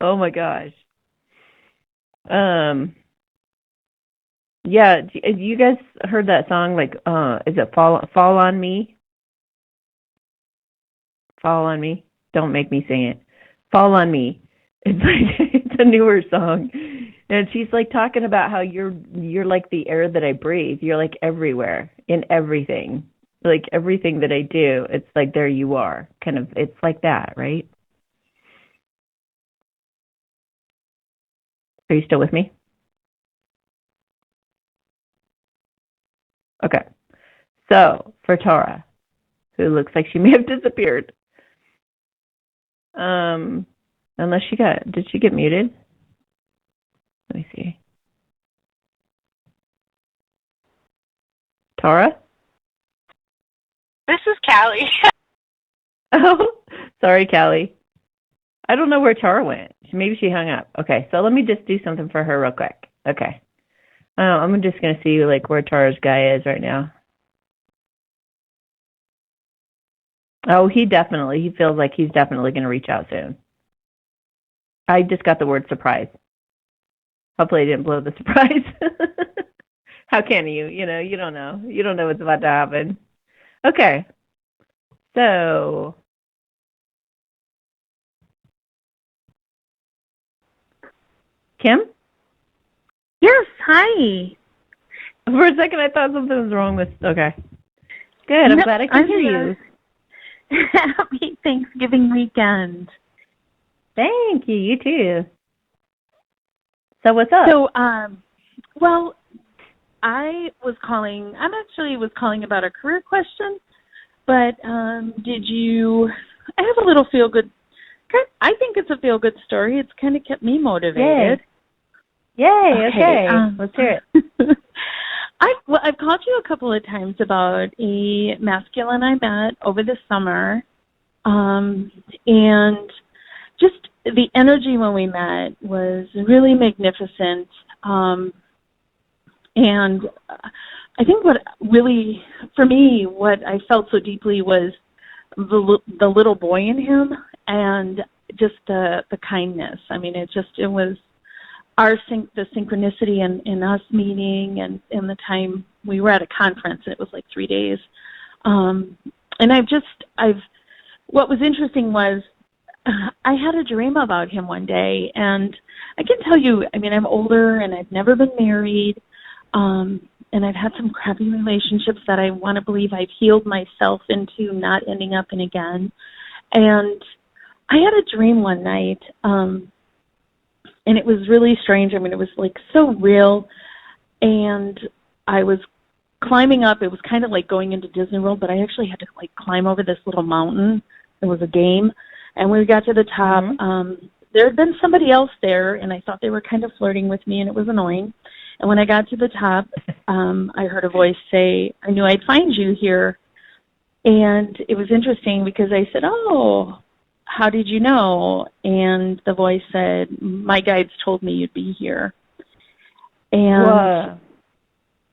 oh my gosh. You guys heard that song, like, is it Fall on Me? Fall on Me? Don't make me sing it. Fall on Me. It's like, it's a newer song. And she's like talking about how you're like the air that I breathe. You're like everywhere, in everything. Like everything that I do, it's like there you are. Kind of, it's like that, right? Are you still with me? Okay. So, for Tara, who looks like she may have disappeared. Unless did she get muted? Let me see. Tara? This is Callie. Oh, sorry, Callie. I don't know where Tara went. Maybe she hung up. Okay, so let me just do something for her real quick. Okay. I'm just going to see like where Tara's guy is right now. Oh, he feels like he's definitely going to reach out soon. I just got the word surprise. Hopefully I didn't blow the surprise. How can you? You don't know. You don't know what's about to happen. Okay. So... Kim? Yes, hi. For a second, I thought something was wrong with... Okay. Good, I'm glad I can hear you. Happy Thanksgiving weekend. Thank you, you too. So what's up? So, well, I was calling about a career question, but I have a little feel-good I think it's a feel-good story. It's kind of kept me motivated. Yay. Okay. Let's hear it. I've called you a couple of times about a masculine I met over the summer, and just the energy when we met was really magnificent. And I think what really, for me, what I felt so deeply was the little boy in him and just the kindness. I mean, it was the synchronicity in us meeting and in the time we were at a conference. It was like 3 days. And what was interesting was I had a dream about him one day, and I can tell you, I mean, I'm older and I've never been married, and I've had some crappy relationships that I want to believe I've healed myself into not ending up in again. And I had a dream one night, and it was really strange. I mean, it was like so real, and I was climbing up. It was kind of like going into Disney World, but I actually had to like climb over this little mountain. It was a game, and when we got to the top, there had been somebody else there, and I thought they were kind of flirting with me, and it was annoying. And when I got to the top, I heard a voice say, "I knew I'd find you here." And it was interesting because I said, "Oh, how did you know?" And the voice said, "My guides told me you'd be here." And Whoa.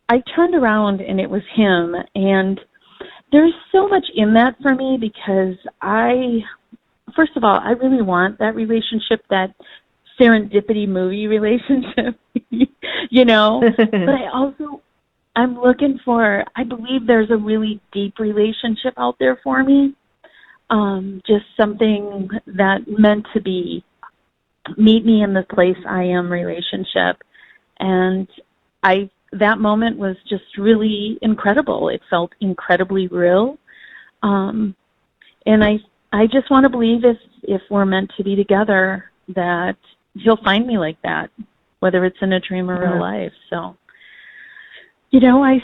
I turned around and it was him. And there's so much in that for me because first of all, I really want that relationship, that serendipity movie relationship, you know, but I believe there's a really deep relationship out there for me. Just something that meant to be, meet me in the place I am relationship. And that moment was just really incredible. It felt incredibly real. And I just want to believe if we're meant to be together, that he'll find me like that, whether it's in a dream or real life. So, you know, I'm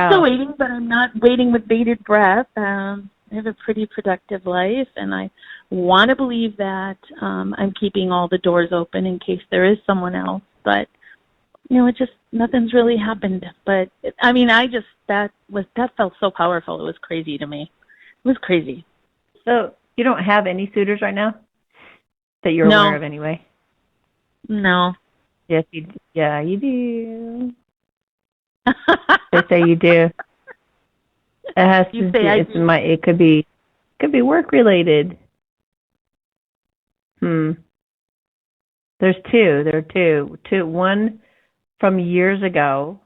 still waiting, but I'm not waiting with bated breath. I have a pretty productive life, and I want to believe that I'm keeping all the doors open in case there is someone else. But, you know, nothing's really happened. But, I mean, that felt so powerful. It was crazy to me. It was crazy. So you don't have any suitors right now that you're aware of anyway? No. Yes, you do. They say you do. It has to. It could be work related. There's two. There are two. One from years ago.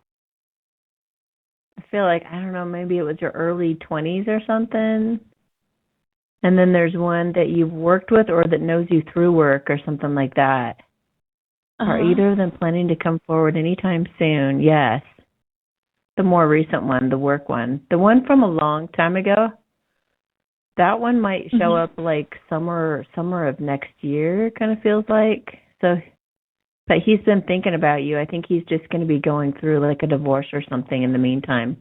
I feel like, I don't know, maybe it was your early 20s or something. And then there's one that you've worked with or that knows you through work or something like that. Are either of them planning to come forward anytime soon? Yes. The more recent one, the work one. The one from a long time ago, that one might show up like summer of next year, kind of feels like. So, but he's been thinking about you. I think he's just going to be going through like a divorce or something in the meantime.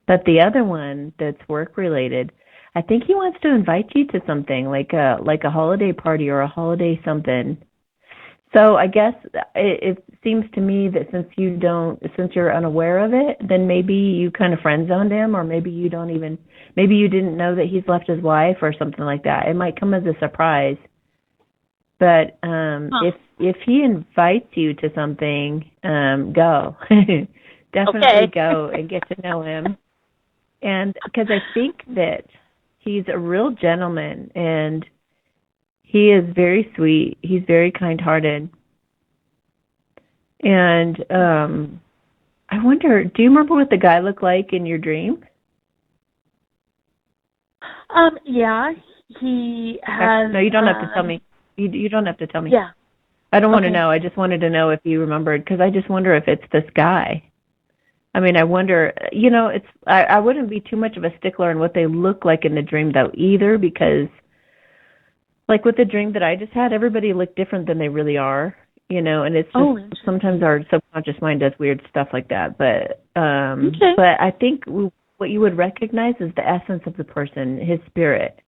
But the other one that's work related, I think he wants to invite you to something like a holiday party or a holiday something. So I guess it seems to me that since you're unaware of it, then maybe you kind of friend zoned him, or maybe you didn't know that he's left his wife or something like that. It might come as a surprise. But if he invites you to something, go. Definitely go and get to know him. And because I think that he's a real gentleman, and he is very sweet. He's very kind-hearted. And I wonder, do you remember what the guy looked like in your dream? Yeah, he has... No, you don't have to tell me. You don't have to tell me. Yeah. I don't want to know. I just wanted to know if you remembered, because I just wonder if it's this guy. I mean, I wonder, you know, I wouldn't be too much of a stickler on what they look like in the dream, though, either, because, like with the dream that I just had, everybody looked different than they really are, you know, and it's just sometimes our subconscious mind does weird stuff like that. But but I think what you would recognize is the essence of the person, his spirit.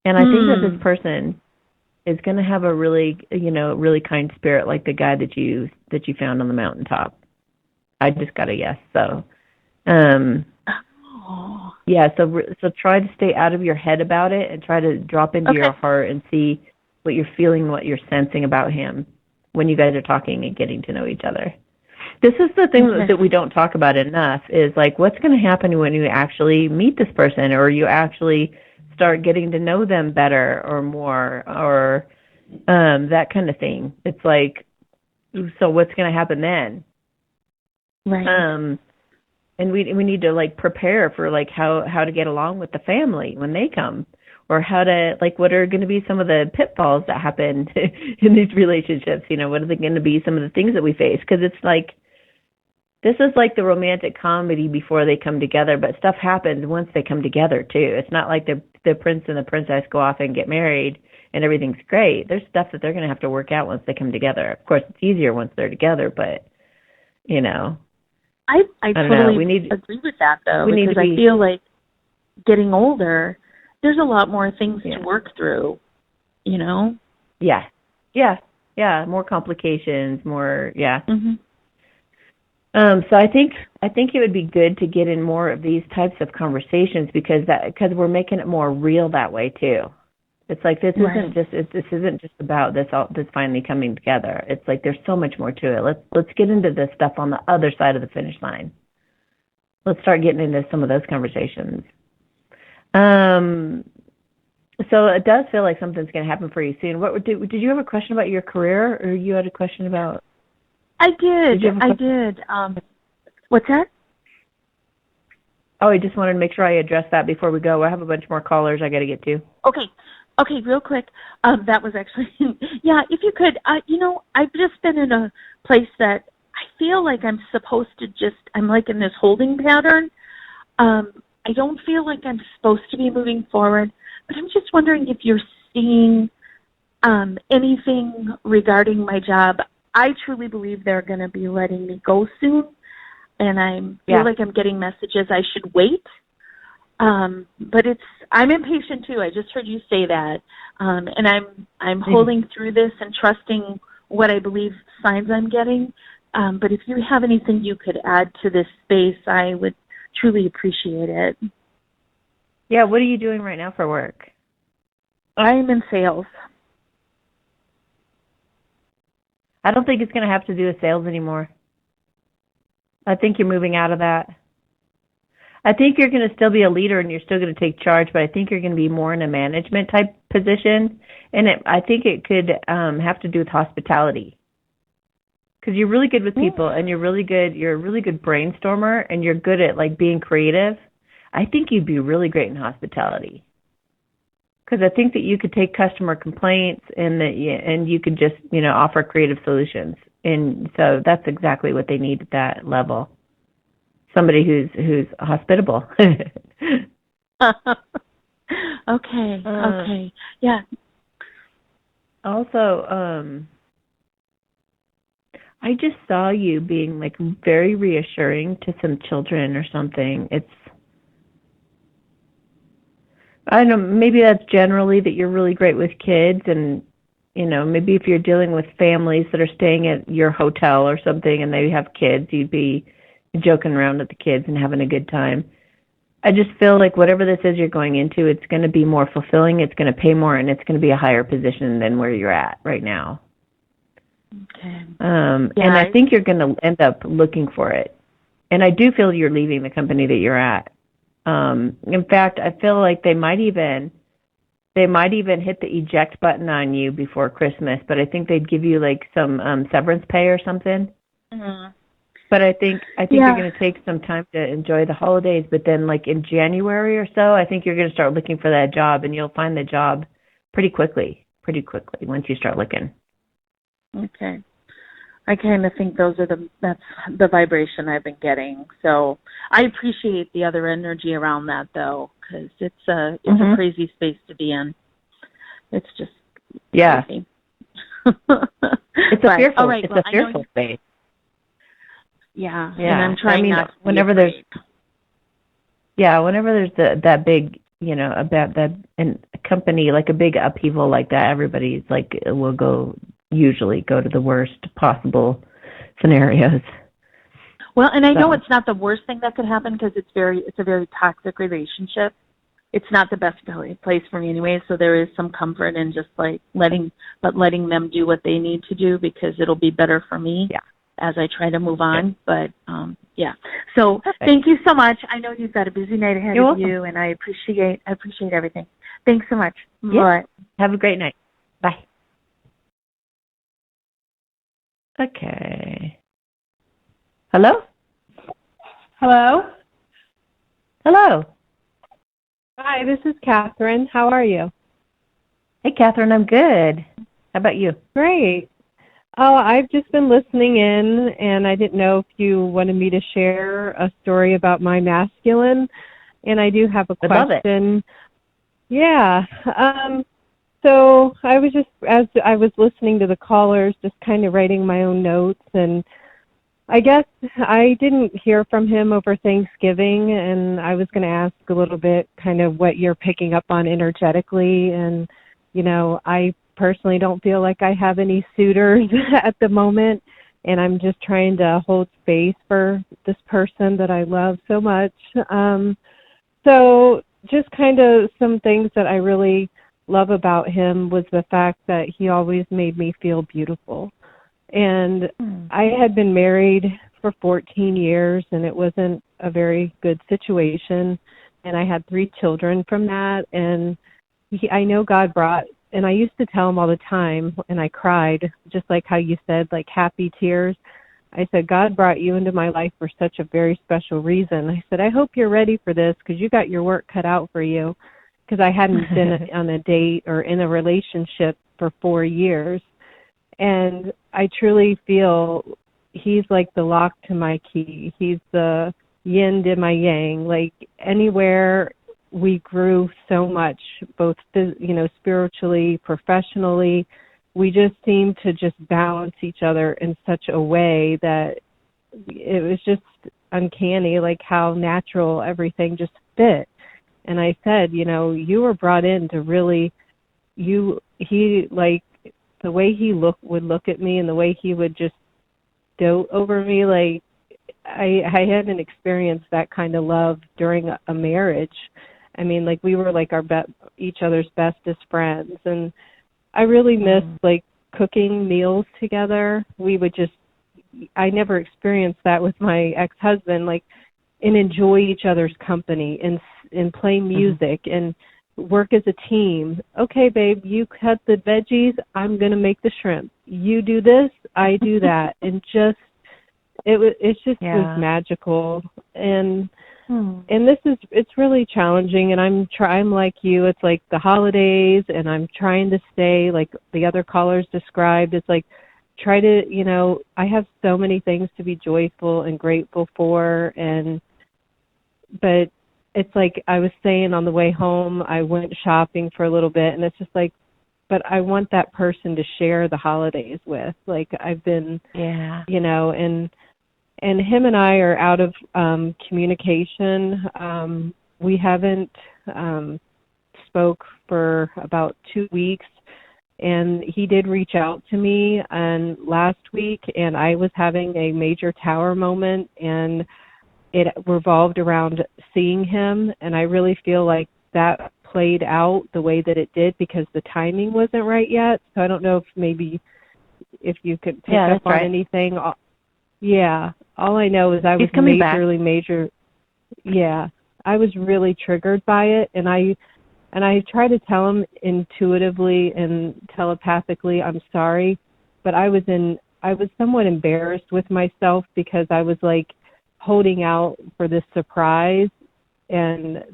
And I think that this person is going to have a really, really kind spirit like the guy that you found on the mountaintop. I just got a yes. So, yeah. So try to stay out of your head about it and try to drop into your heart and see what you're feeling, what you're sensing about him when you guys are talking and getting to know each other. This is the thing that we don't talk about enough is like what's going to happen when you actually meet this person or you actually start getting to know them better or more or that kind of thing. It's like, so what's going to happen then? Right. And we need to like prepare for like how to get along with the family when they come, or how to like what are going to be some of the pitfalls that happen in these relationships. What are they going to be some of the things that we face? Because it's like this is like the romantic comedy before they come together, but stuff happens once they come together too. It's not like the prince and the princess go off and get married and everything's great. There's stuff that they're going to have to work out once they come together. Of course, it's easier once they're together, but I totally agree with that though, because I feel like getting older, there's a lot more things to work through. Yeah. More complications, more. Yeah. Mm-hmm. So I think it would be good to get in more of these types of conversations because we're making it more real that way too. It's like this isn't just about this finally coming together. It's like there's so much more to it. Let's get into this stuff on the other side of the finish line. Let's start getting into some of those conversations. So it does feel like something's going to happen for you soon. Did you have a question about your career, or you had a question about? I did. What's that? Oh, I just wanted to make sure I addressed that before we go. I have a bunch more callers I got to get to. Okay, real quick. That was actually, if you could, I've just been in a place that I feel like I'm supposed to I'm like in this holding pattern. I don't feel like I'm supposed to be moving forward, but I'm just wondering if you're seeing anything regarding my job. I truly believe they're going to be letting me go soon, and I feel like I'm getting messages I should wait. But I'm impatient too. I just heard you say that, and I'm holding through this and trusting what I believe signs I'm getting. But if you have anything you could add to this space, I would truly appreciate it. Yeah, what are you doing right now for work? I'm in sales. I don't think it's going to have to do with sales anymore. I think you're moving out of that. I think you're going to still be a leader and you're still going to take charge, but I think you're going to be more in a management type position. And I think it could have to do with hospitality. Because you're really good with people and you're a really good brainstormer and you're good at like being creative. I think you'd be really great in hospitality. Because I think that you could take customer complaints and you could just, offer creative solutions. And so that's exactly what they need at that level. Somebody who's hospitable. Okay. Yeah. Also, I just saw you being like very reassuring to some children or something. I don't know, maybe that's generally that you're really great with kids, and maybe if you're dealing with families that are staying at your hotel or something and they have kids, you'd be joking around with the kids and having a good time. I just feel like whatever this is you're going into, it's going to be more fulfilling, it's going to pay more, and it's going to be a higher position than where you're at right now. Okay. And I think you're going to end up looking for it. And I do feel you're leaving the company that you're at. In fact, I feel like they might even hit the eject button on you before Christmas, but I think they'd give you like some severance pay or something. Mm-hmm. But I think you're going to take some time to enjoy the holidays, but then like in January or so, I think you're going to start looking for that job, and you'll find the job pretty quickly once you start looking. Okay. I kind of think that's the vibration I've been getting. So I appreciate the other energy around that, though, because it's a crazy space to be in. It's just crazy. It's a fearful space. Yeah, and I'm trying not to whenever there's that big, about that, and company, like a big upheaval like that, everybody's like will usually go to the worst possible scenarios. Well, and I know it's not the worst thing that could happen because it's a very toxic relationship. It's not the best place for me anyway, so there is some comfort in just like letting them do what they need to do, because it'll be better for me as I try to move on. But so perfect. Thank you so much. I know you've got a busy night ahead of you, and I appreciate everything. Thanks so much. Bye. Have a great night. Bye. Okay. Hello? Hello? Hello. Hi, this is Catherine. How are you? Hey, Catherine, I'm good. How about you? Great. Oh, I've just been listening in, and I didn't know if you wanted me to share a story about my masculine, and I do have a question. Love it. Yeah. So I was just, as I was listening to the callers, just kind of writing my own notes, and I guess I didn't hear from him over Thanksgiving, and I was going to ask a little bit kind of what you're picking up on energetically. And, you know, I personally don't feel like I have any suitors at the moment, and I'm just trying to hold space for this person that I love so much. So just kind of some things that I really love about him was the fact that he always made me feel beautiful. And I had been married for 14 years, and it wasn't a very good situation. And I had 3 children from that. And I know God brought, and I used to tell him all the time, and I cried, just like how you said, like happy tears. I said, God brought you into my life for such a very special reason. I said, I hope you're ready for this, because you got your work cut out for you, because I hadn't been on a date or in a relationship for 4 years. And I truly feel he's like the lock to my key. He's the yin to my yang. Like anywhere we grew so much, both, spiritually, professionally, we just seemed to just balance each other in such a way that it was just uncanny, like how natural everything just fit. And I said, you were brought in to really, the way he would look at me and the way he would just dote over me, like I hadn't experienced that kind of love during a marriage. I mean, like we were like each other's bestest friends, and I really miss like cooking meals together. I never experienced that with my ex-husband, like, and enjoy each other's company and play music and work as a team. Okay, babe, you cut the veggies, I'm going to make the shrimp. You do this, I do that. And it was magical. And it's really challenging, and I'm like you, it's like the holidays, and I'm trying to stay like the other callers described. It's like try to, I have so many things to be joyful and grateful for, but it's like I was saying on the way home, I went shopping for a little bit, and it's just like, but I want that person to share the holidays with. Like I've been, and him and I are out of communication. We haven't spoke for about 2 weeks, and he did reach out to me last week, and I was having a major tower moment, and it revolved around seeing him, and I really feel like that played out the way that it did because the timing wasn't right yet. So I don't know if you could pick up on anything. Yeah. All I know is I was I was really triggered by it, and I try to tell him intuitively and telepathically I'm sorry, but I was somewhat embarrassed with myself because I was like holding out for this surprise, and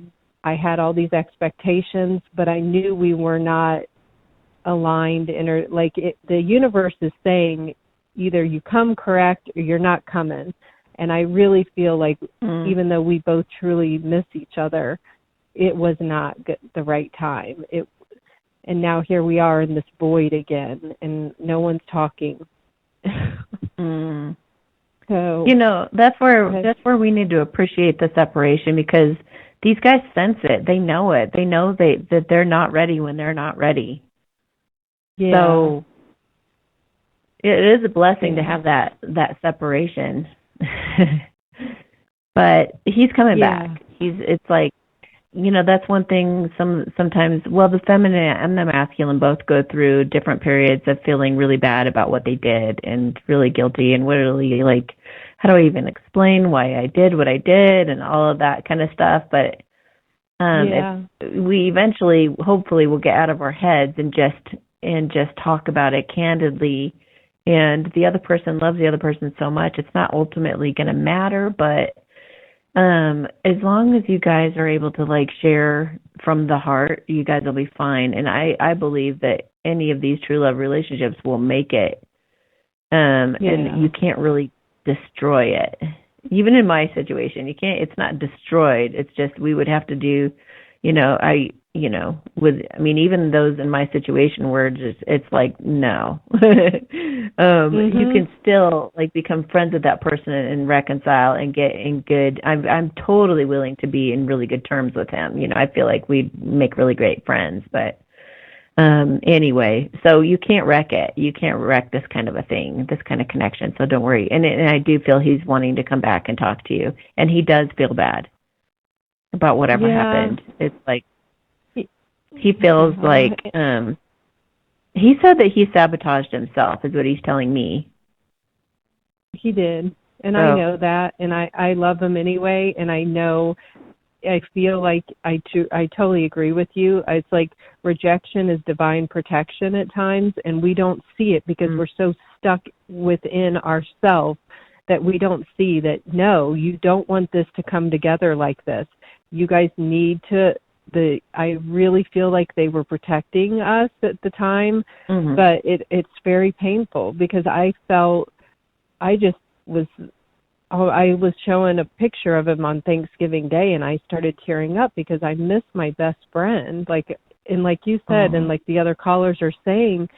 I had all these expectations, but I knew we were not aligned, the universe is saying either you come correct or you're not coming. And I really feel like even though we both truly miss each other, it was not the right time. And now here we are in this void again, and no one's talking. So that's where we need to appreciate the separation, because these guys sense it. They know it. They know that they're not ready when they're not ready. Yeah. So it is a blessing to have that separation. But he's coming back. It's like, that's one thing sometimes, well, the feminine and the masculine both go through different periods of feeling really bad about what they did and really guilty and really like, how do I even explain why I did what I did and all of that kind of stuff. But we eventually, hopefully, will get out of our heads and just talk about it candidly. And the other person loves the other person so much, it's not ultimately going to matter, but as long as you guys are able to like share from the heart, you guys will be fine. And I believe that any of these true love relationships will make it. And you can't really destroy it. Even in my situation, it's not destroyed. It's just, we would have to do, even those in my situation where it's like, no, you can still like become friends with that person and reconcile and get in good. I'm totally willing to be in really good terms with him. I feel like we'd make really great friends, but anyway, so you can't wreck it. You can't wreck this kind of a thing, this kind of connection. So don't worry. And I do feel he's wanting to come back and talk to you, and he does feel bad about whatever happened. It's like, he feels like, he said that he sabotaged himself, is what he's telling me. He did. And I know that, and I love him anyway, and I feel like I totally agree with you. It's like rejection is divine protection at times, and we don't see it because we're so stuck within ourselves that we don't see that, no, you don't want this to come together like this. You guys need to, I really feel like they were protecting us at the time, but it's very painful because I was showing a picture of him on Thanksgiving Day, and I started tearing up because I miss my best friend. Like you said, and like the other callers are saying,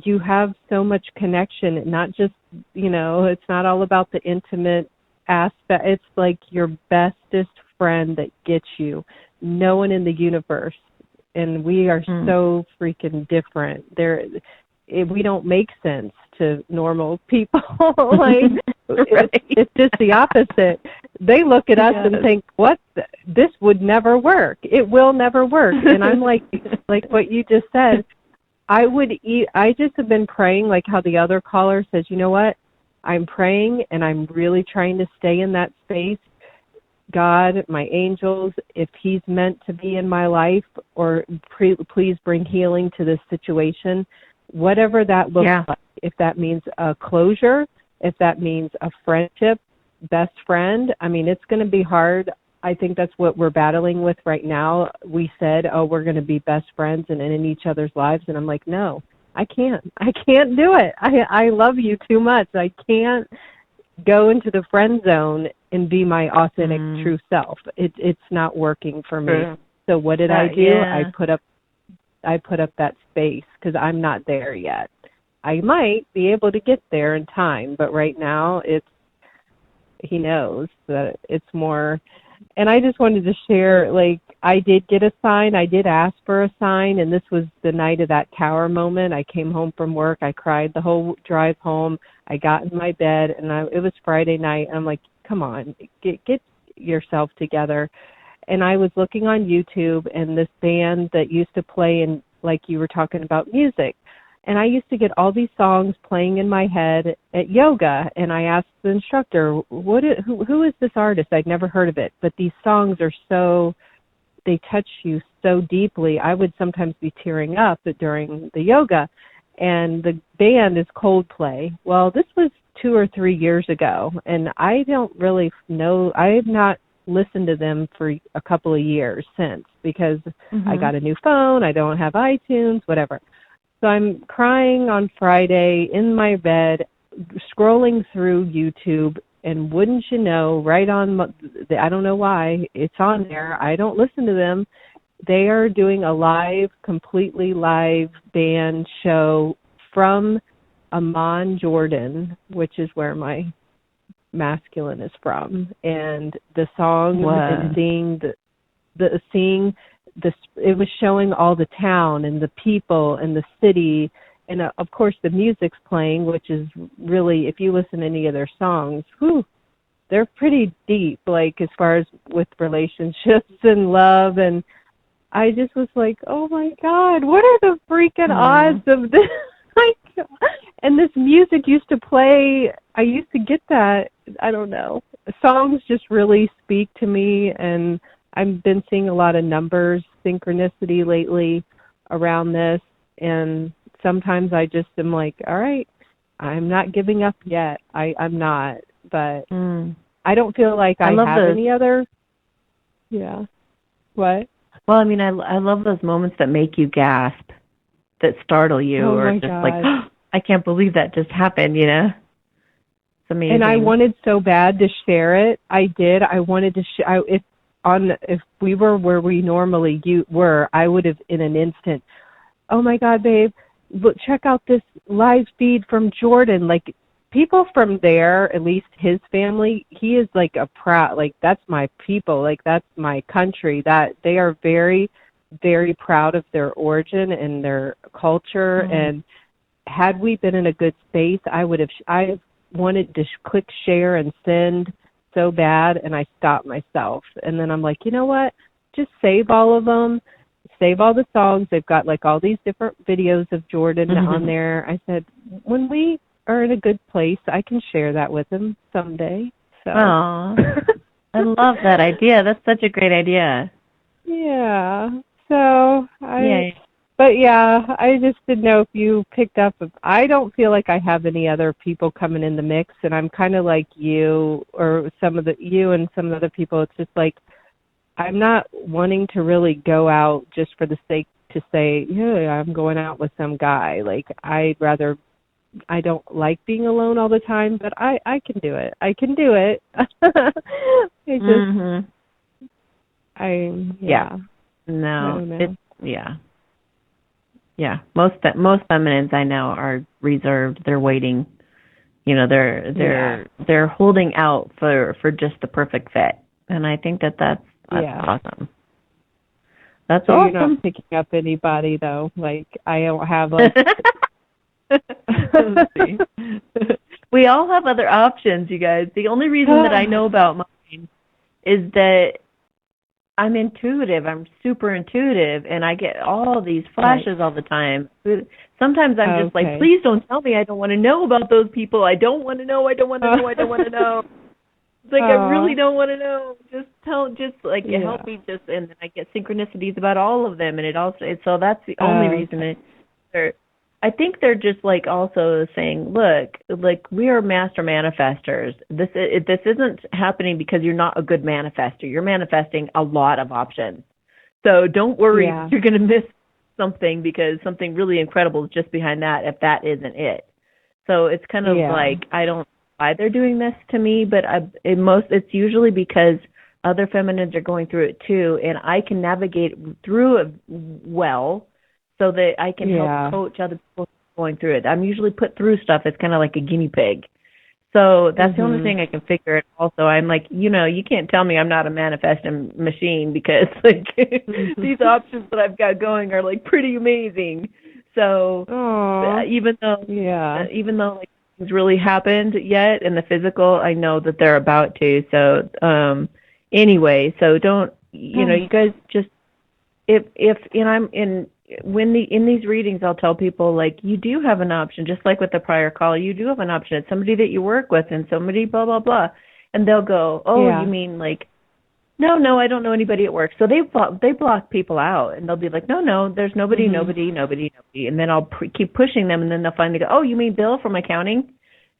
you have so much connection, not just, it's not all about the intimate aspect. It's like your bestest friend that gets you. No one in the universe, and we are so freaking different. We don't make sense to normal people. Like it's just the opposite. They look at us and think, "What? This would never work. It will never work." And I'm like what you just said. I just have been praying, like how the other caller says. You know what? I'm praying, and I'm really trying to stay in that space. God, my angels, if he's meant to be in my life, or please bring healing to this situation, whatever that looks like. If that means a closure, if that means a friendship, best friend, it's going to be hard. I think that's what we're battling with right now. We said, we're going to be best friends and in each other's lives. And I'm like, no, I can't do it. I love you too much. I can't go into the friend zone and be my authentic true self. It's not working for me. So what did I do? I put up that space because I'm not there yet. I might be able to get there in time, but right now he knows that it's more. And I just wanted to share, like, I did get a sign. I did ask for a sign, and this was the night of that tower moment. I came home from work. I cried the whole drive home. I got in my bed, and it was Friday night. I'm like, come on, get yourself together. And I was looking on YouTube, and this band that used to play in, like you were talking about, music. And I used to get all these songs playing in my head at yoga, and I asked the instructor, who is this artist? I'd never heard of it, but these songs are they touch you so deeply. I would sometimes be tearing up during the yoga, and the band is Coldplay. Well, this was 2 or 3 years ago, and I don't really know. I have not listened to them for a couple of years since because I got a new phone. I don't have iTunes, whatever. So I'm crying on Friday in my bed, scrolling through YouTube, and wouldn't you know, right on, I don't know why, it's on there. I don't listen to them. They are doing a completely live band show from Amman, Jordan, which is where my masculine is from. And the song and seeing seeing this, it was showing all the town and the people and the city, and of course the music's playing, which is really, if you listen to any of their songs, whew, they're pretty deep, like as far as with relationships and love. And I just was like, oh my God, what are the freaking odds of this? Like, and this music used to play, I used to get that, I don't know. Songs just really speak to me, and I've been seeing a lot of numbers, synchronicity lately around this, and sometimes I just am like, all right, I'm not giving up yet. I'm not, but I don't feel like I have any other. Yeah. What? Well, I mean, I love those moments that make you gasp, that startle you, or just like, oh, I can't believe that just happened, you know? It's amazing. And I wanted so bad to share it. I did. I wanted to share. If we were where we normally were, I would have in an instant, oh my God, babe, look, check out this live feed from Jordan. Like, people from there, at least his family, he is like a proud, like, that's my people, like, that's my country, that they are very, very proud of their origin and their culture. And had we been in a good space, I wanted to click share and send so bad, and I stopped myself. And then I'm like, you know what? Just save all of them. Save all the songs. They've got like all these different videos of Jordan on there. I said, when we are in a good place, I can share that with him someday. So. Oh, I love that idea. That's such a great idea. Yeah. So but yeah, I just didn't know if you picked up. I don't feel like I have any other people coming in the mix, and I'm kind of like you and some of the other people. It's just like, I'm not wanting to really go out just for the sake to say, yeah, I'm going out with some guy. Like, I don't like being alone all the time, but I can do it. I can do it. Most feminines I know are reserved. They're waiting. You know, they're holding out for just the perfect fit. And I think that's awesome. That's so awesome. You're not picking up anybody though. Like, I don't have like. We all have other options, you guys. The only reason that I know about mine is that I'm intuitive. I'm super intuitive, and I get all these flashes all the time. Sometimes I'm just like, please don't tell me. I don't want to know about those people. I don't want to know. I don't want to know. I don't want to know. It's like, I really don't want to know. Help me and then I get synchronicities about all of them, and so that's the only reason I think they're just like also saying, look, like, we are master manifestors. This isn't happening because you're not a good manifester. You're manifesting a lot of options. So don't worry, you're going to miss something because something really incredible is just behind that if that isn't it. So it's kind of like, I don't know why they're doing this to me, but it's usually because other feminines are going through it too, and I can navigate through it well, so that I can help coach other people going through it. I'm usually put through stuff. It's kind of like a guinea pig. So that's the only thing I can figure it. Also, I'm like, you can't tell me I'm not a manifesting machine, because like these options that I've got going are like pretty amazing. So even though like things really happened yet in the physical, I know that they're about to. So anyway, so don't you guys just if in these readings, I'll tell people, like, you do have an option, just like with the prior call, you do have an option. It's somebody that you work with and somebody blah, blah, blah. And they'll go, you mean like, no, I don't know anybody at work. So they block people out, and they'll be like, no, there's nobody. And then I'll keep pushing them, and then they'll finally go, oh, you mean Bill from accounting?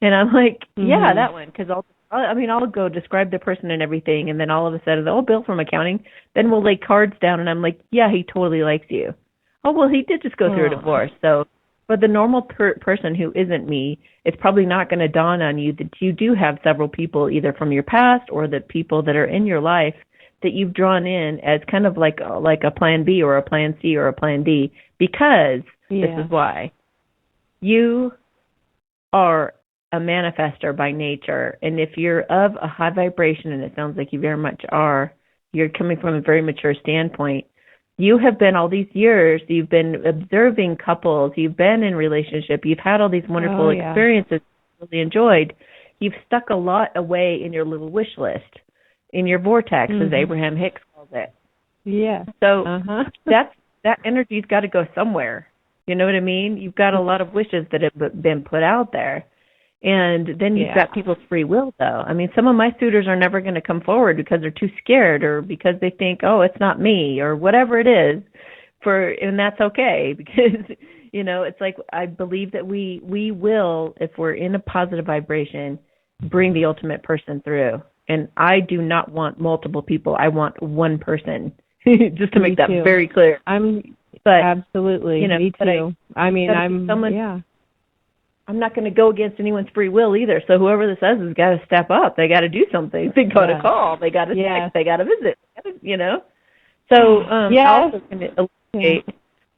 And I'm like, yeah, that one. Because I'll go describe the person and everything, and then all of a sudden, oh, Bill from accounting. Then we'll lay cards down, and I'm like, yeah, he totally likes you. Oh, well, he did just go through a divorce. So for the normal person who isn't me, it's probably not going to dawn on you that you do have several people, either from your past or the people that are in your life, that you've drawn in as kind of like a plan B or a plan C or a plan D, because this is why. You are a manifester by nature, and if you're of a high vibration, and it sounds like you very much are, You're coming from a very mature standpoint. You have been all these years, you've been observing couples, you've been in relationship, you've had all these wonderful experiences you really enjoyed. You've stuck a lot away in your little wish list, in your vortex, as Abraham Hicks calls it. Yeah. So that energy's got to go somewhere. You know what I mean? You've got a lot of wishes that have been put out there. And then you've got people's free will, though. I mean, some of my suitors are never going to come forward because they're too scared or because they think, oh, it's not me or whatever it is. And that's okay because, you know, it's like I believe that we will, if we're in a positive vibration, bring the ultimate person through. And I do not want multiple people. I want one person, just to make that very clear. Absolutely. You know, me too. I'm not going to go against anyone's free will either. So whoever this says has got to step up. They got to do something. They got to call. They got to text. They got to visit. You know. So also going to eliminate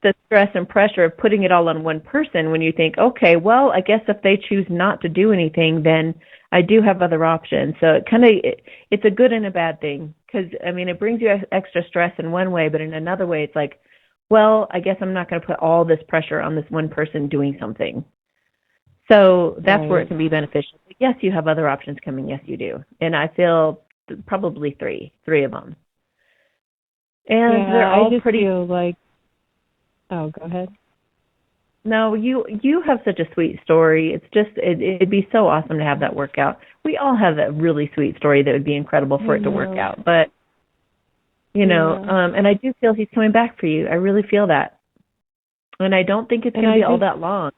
the stress and pressure of putting it all on one person. When you think, okay, well, I guess if they choose not to do anything, then I do have other options. So it's a good and a bad thing because I mean it brings you extra stress in one way, but in another way, it's like, well, I guess I'm not going to put all this pressure on this one person doing something. So that's where it can be beneficial. Yes, you have other options coming. Yes, you do. And I feel probably three of them. And they're all feel like, oh, go ahead. No, you have such a sweet story. It's just, it'd be so awesome to have that work out. We all have a really sweet story that would be incredible for it to work out. But, you know, and I do feel he's coming back for you. I really feel that. And I don't think it's going to be all that long.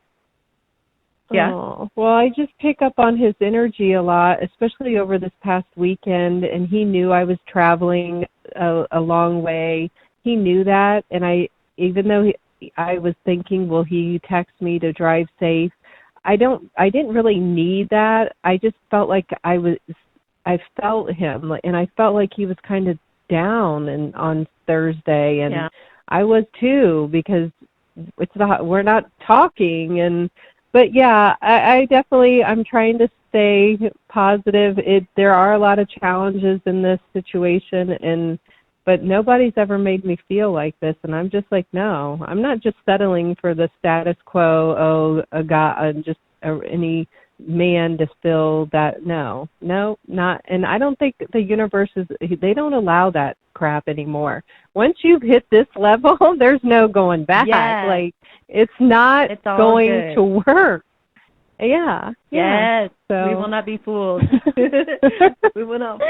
Yeah. Oh, well, I just pick up on his energy a lot, especially over this past weekend. And he knew I was traveling a long way. He knew that, and even though I was thinking, will he text me to drive safe? I didn't really need that. I just felt like I felt him, and I felt like he was kind of down on Thursday, and I was too because we're not talking. But yeah, I definitely, I'm trying to stay positive. There are a lot of challenges in this situation, but nobody's ever made me feel like this, and I'm just like, no, I'm not just settling for the status quo. Any man to fill that. No, not. And I don't think the universe they don't allow that crap anymore. Once you've hit this level, there's no going back. Yes. Like it's not going to work. Yeah. Yes. So we will not be fooled. We will not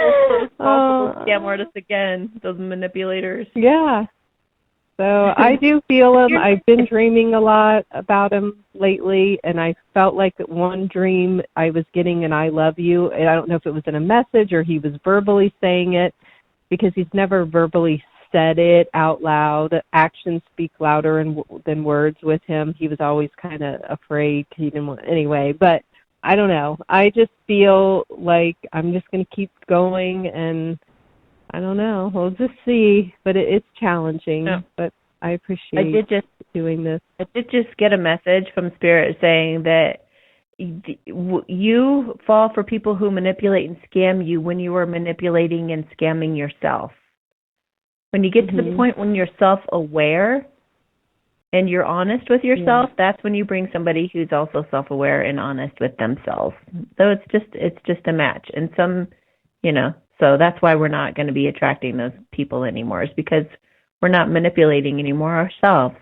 fall scam artists again, those manipulators. Yeah. So I do feel him. I've been dreaming a lot about him lately, and I felt like one dream I was getting an I love you. And I don't know if it was in a message or he was verbally saying it, because he's never verbally said it out loud. Actions speak louder than words with him. He was always kind of afraid. He didn't want anyway. But I don't know. I just feel like I'm just going to keep going, and I don't know. We'll just see. But it's challenging. Yeah. But I appreciate doing this. I did just get a message from Spirit saying that you fall for people who manipulate and scam you when you are manipulating and scamming yourself. When you get to the point when you're self-aware and you're honest with yourself, that's when you bring somebody who's also self-aware and honest with themselves. So it's just a match. And so that's why we're not going to be attracting those people anymore, is because we're not manipulating anymore ourselves.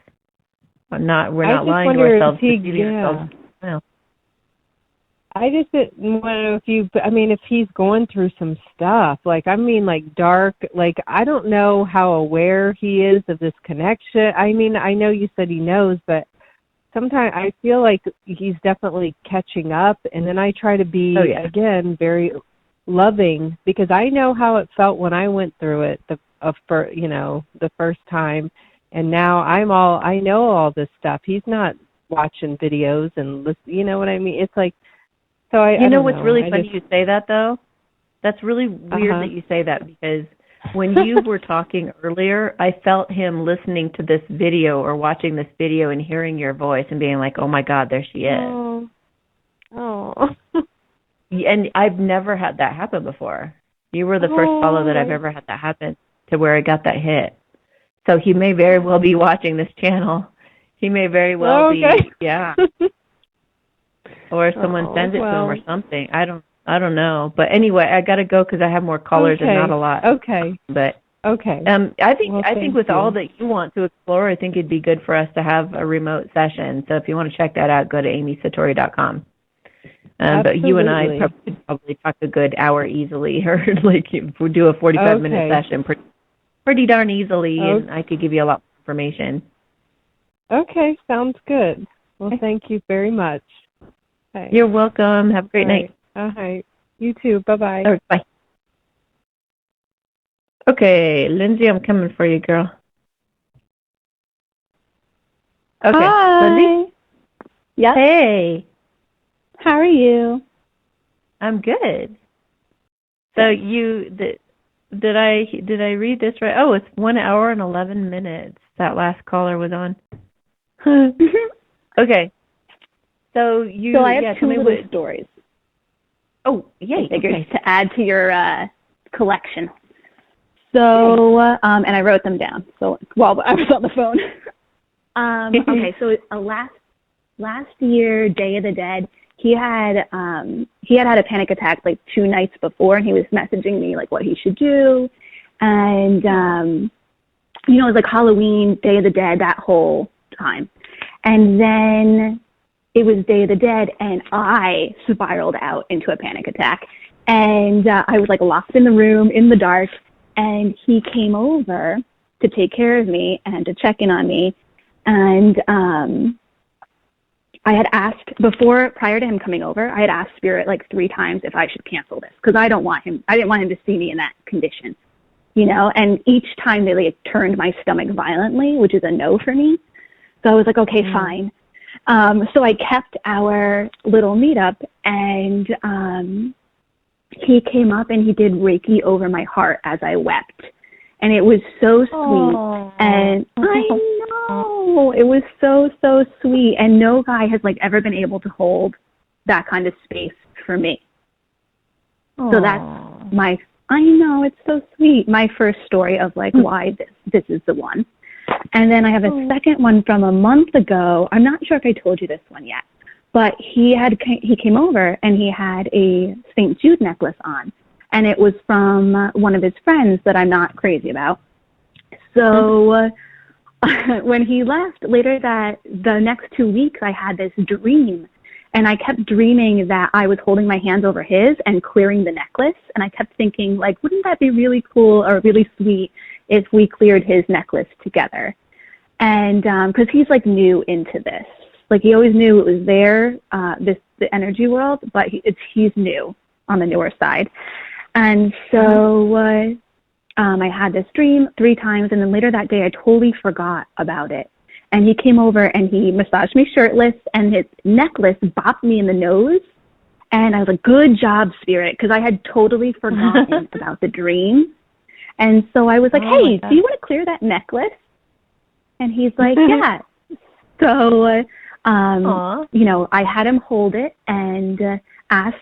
We're not lying to ourselves, deceiving ourselves. Well, I just want to know if he's going through some stuff, like dark, I don't know how aware he is of this connection. I know you said he knows, but sometimes I feel like he's definitely catching up, and then I try to be, again, very loving, because I know how it felt when I went through it the first time, and now I know all this stuff. He's not watching videos and listen, you know what I mean? It's like, so I know what's really funny you say that, though? That's really weird that you say that, because when you were talking earlier, I felt him listening to this video or watching this video and hearing your voice and being like, oh my God, there she is. Oh. And I've never had that happen before. You were the first follow that I've ever had that happen. to where I got that hit. So he may very well be watching this channel. He may very well be, yeah. Or someone sends it to him or something. I don't know. But anyway, I got to go because I have more callers and not a lot. Okay. But okay. I think with all that you want to explore, I think it'd be good for us to have a remote session. So if you want to check that out, go to amysatori.com. But you and I could probably talk a good hour easily, or like if we do a 45-minute session pretty darn easily, and I could give you a lot more information. Okay, sounds good. Well, thank you very much. Okay. You're welcome. Have a great night. All right. You too. Bye-bye. Right, bye. Okay, Lindsay, I'm coming for you, girl. Okay, Hi. Lindsay? Yep. Hey. How are you? I'm good. So did I read this right? Oh, it's 1 hour and 11 minutes. That last caller was on. Okay. So I have two little stories. Oh, yay. I figured to add to your collection. So, and I wrote them down. So while I was on the phone. Okay, so last year, Day of the Dead, he had a panic attack like 2 nights before, and he was messaging me like what he should do, and it was like Halloween, Day of the Dead, that whole time, and then it was Day of the Dead, and I spiraled out into a panic attack, and I was like locked in the room in the dark, and he came over to take care of me and to check in on me, and I had asked prior to him coming over, I had asked Spirit like 3 times if I should cancel this because I didn't want him to see me in that condition, and each time they like turned my stomach violently, which is a no for me. So I was like, okay, fine. So I kept our little meetup, and he came up and he did Reiki over my heart as I wept. And it was so sweet. And I know, it was so, so sweet. And no guy has like ever been able to hold that kind of space for me. So that's I know, it's so sweet. My first story of like why this is the one. And then I have a second one from a month ago. I'm not sure if I told you this one yet, but he came over and he had a St. Jude necklace on. And it was from one of his friends that I'm not crazy about. So when he left, later the next 2 weeks, I had this dream. And I kept dreaming that I was holding my hands over his and clearing the necklace. And I kept thinking, like, wouldn't that be really cool or really sweet if we cleared his necklace together? And because he's, like, new into this. Like, he always knew it was there, the energy world, but he's new on the newer side. And so I had this dream 3 times, and then later that day I totally forgot about it. And he came over and he massaged me shirtless, and his necklace bopped me in the nose. And I was like, good job, Spirit, because I had totally forgotten about the dream. And so I was like, hey, do you want to clear that necklace? And he's like, yeah. So, I had him hold it and ask,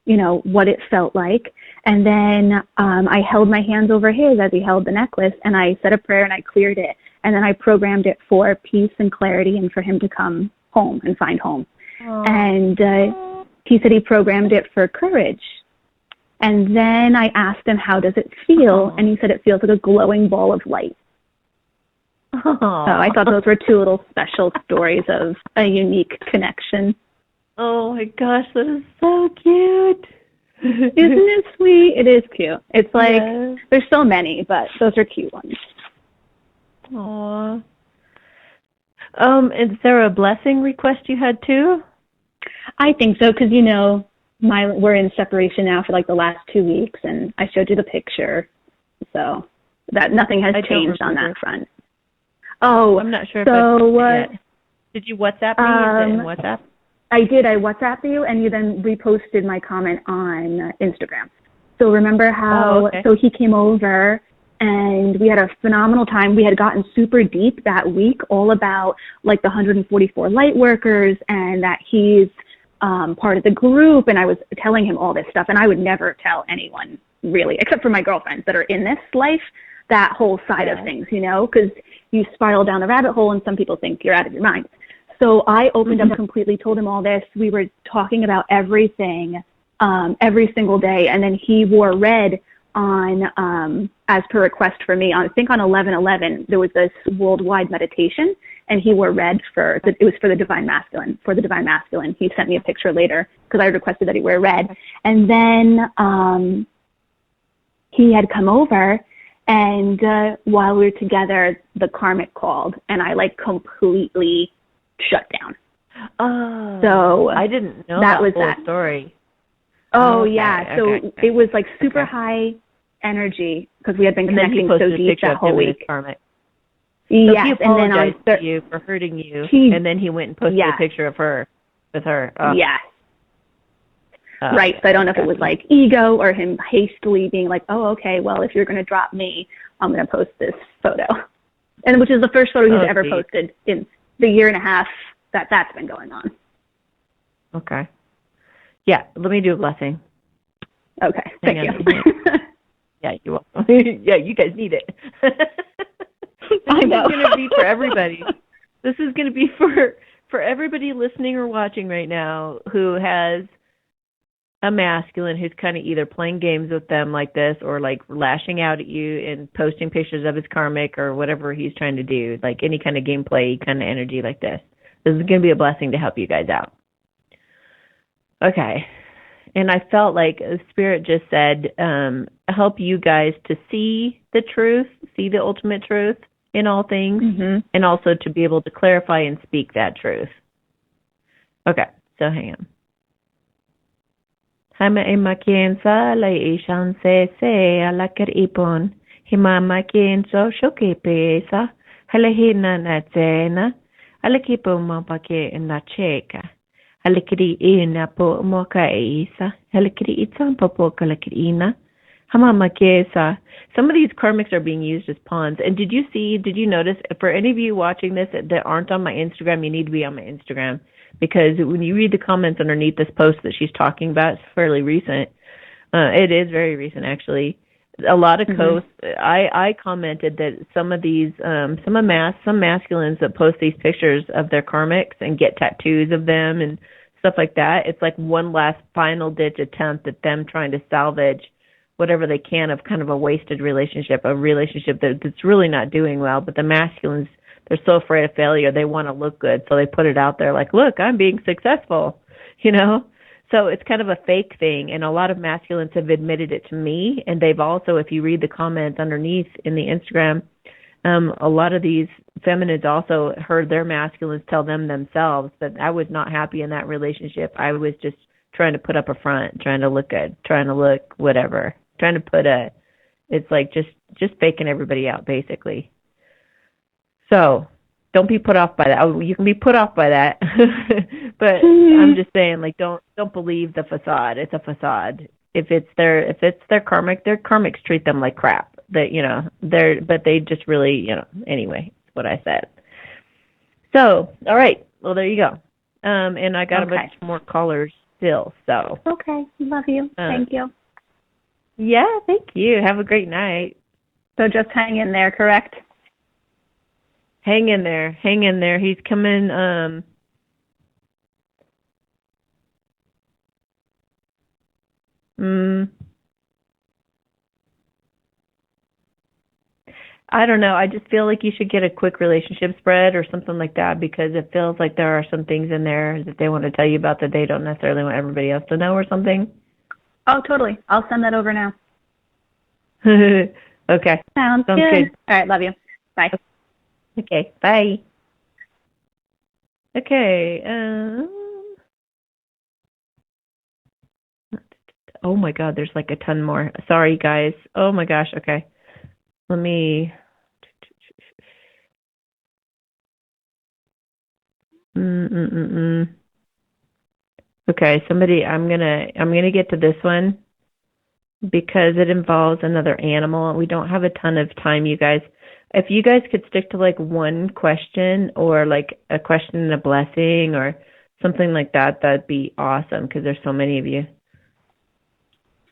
what it felt like. And then I held my hands over his as he held the necklace, and I said a prayer and I cleared it. And then I programmed it for peace and clarity and for him to come home and find home. And he said he programmed it for courage. And then I asked him, how does it feel? And he said it feels like a glowing ball of light. So I thought those were 2 little special stories of a unique connection. Oh my gosh, that is so cute. Isn't it sweet? It is cute. It's like, there's so many, but those are cute ones. Aw. Is there a blessing request you had too? I think so, because we're in separation now for like the last 2 weeks, and I showed you the picture, so that nothing has changed on that front. Oh, I'm not sure if I did it yet. Did you WhatsApp me? Is it in WhatsApp? I did. I WhatsApped you, and you then reposted my comment on Instagram. So remember how, so he came over, and we had a phenomenal time. We had gotten super deep that week, all about like the 144 light workers, and that he's part of the group. And I was telling him all this stuff, and I would never tell anyone really, except for my girlfriends that are in this life. that whole side of things, you know, because you spiral down the rabbit hole and some people think you're out of your mind. So I opened up completely, told him all this. We were talking about everything every single day. And then he wore red on, as per request for me, I think on 11/11, there was this worldwide meditation, and he wore red it was for the Divine Masculine, He sent me a picture later because I requested that he wear red. And then he had come over, and while we were together, the karmic called, and I like completely shut down. Oh, so I didn't know that was whole that story. Oh, okay, yeah. So okay. It was like super high energy because we had been and connecting then he so deep that whole week. Karmic. Yes, he and then apologized to you for hurting you, and then he went and posted a picture of her with her. Yes. Right. So I don't know if it was like ego or him hastily being like, oh, okay, well, if you're going to drop me, I'm going to post this photo. And which is the first photo he's ever posted in the year and a half that's been going on. Okay. Yeah, let me do a blessing. Okay, thank you. Yeah, you're welcome. Yeah, you guys need it. I know. This is going to be for everybody. This is going to be for everybody listening or watching right now who has a masculine who's kind of either playing games with them like this or like lashing out at you and posting pictures of his karmic or whatever he's trying to do, like any kind of gameplay kind of energy like this. This is going to be a blessing to help you guys out. Okay. And I felt like Spirit just said, help you guys to see the truth, see the ultimate truth in all things, and also to be able to clarify and speak that truth. Okay, so hang on. Hama emakiensa la ishan se ala keripon. Himama kienso shokepesa. Halahina na tsena. Alakipo mapake na cheka. Halikiri ina po moka isa. Halikiri itampa po kalakirina. Hamama kesa. Some of these karmics are being used as pawns. And did you notice, for any of you watching this that aren't on my Instagram, you need to be on my Instagram. Because when you read the comments underneath this post that she's talking about, it's fairly recent. It is very recent, actually. A lot of posts, I commented that some of these, some masculines that post these pictures of their karmics and get tattoos of them and stuff like that, it's like one last final ditch attempt at them trying to salvage whatever they can of kind of a wasted relationship, a relationship that's really not doing well. But the masculines, they're so afraid of failure, they want to look good, so they put it out there like, look, I'm being successful, you know? So it's kind of a fake thing, and a lot of masculines have admitted it to me, and they've also, if you read the comments underneath in the Instagram, a lot of these feminines also heard their masculines tell them themselves that I was not happy in that relationship. I was just trying to put up a front, trying to look good, trying to look whatever, trying to put it's like just faking everybody out, basically. So don't be put off by that. You can be put off by that, but I'm just saying, like, don't believe the facade. It's a facade. If it's their karmic, their karmics treat them like crap. That, you know, but they just really, you know. Anyway, that's what I said. So, all right. Well, there you go. And I got a bunch more callers still. So. Okay. Love you. Thank you. Yeah. Thank you. Have a great night. So just hang in there, correct? Hang in there. Hang in there. He's coming. I don't know. I just feel like you should get a quick relationship spread or something like that, because it feels like there are some things in there that they want to tell you about that they don't necessarily want everybody else to know or something. Oh, totally. I'll send that over now. Okay. Sounds good. All right. Love you. Bye. Okay. Bye. Okay. Oh my God, there's like a ton more. Sorry, guys. Oh my gosh. Okay. Let me. Okay, somebody. I'm gonna get to this one because it involves another animal. We don't have a ton of time, you guys. If you guys could stick to like one question or like a question and a blessing or something like that, that'd be awesome because there's so many of you.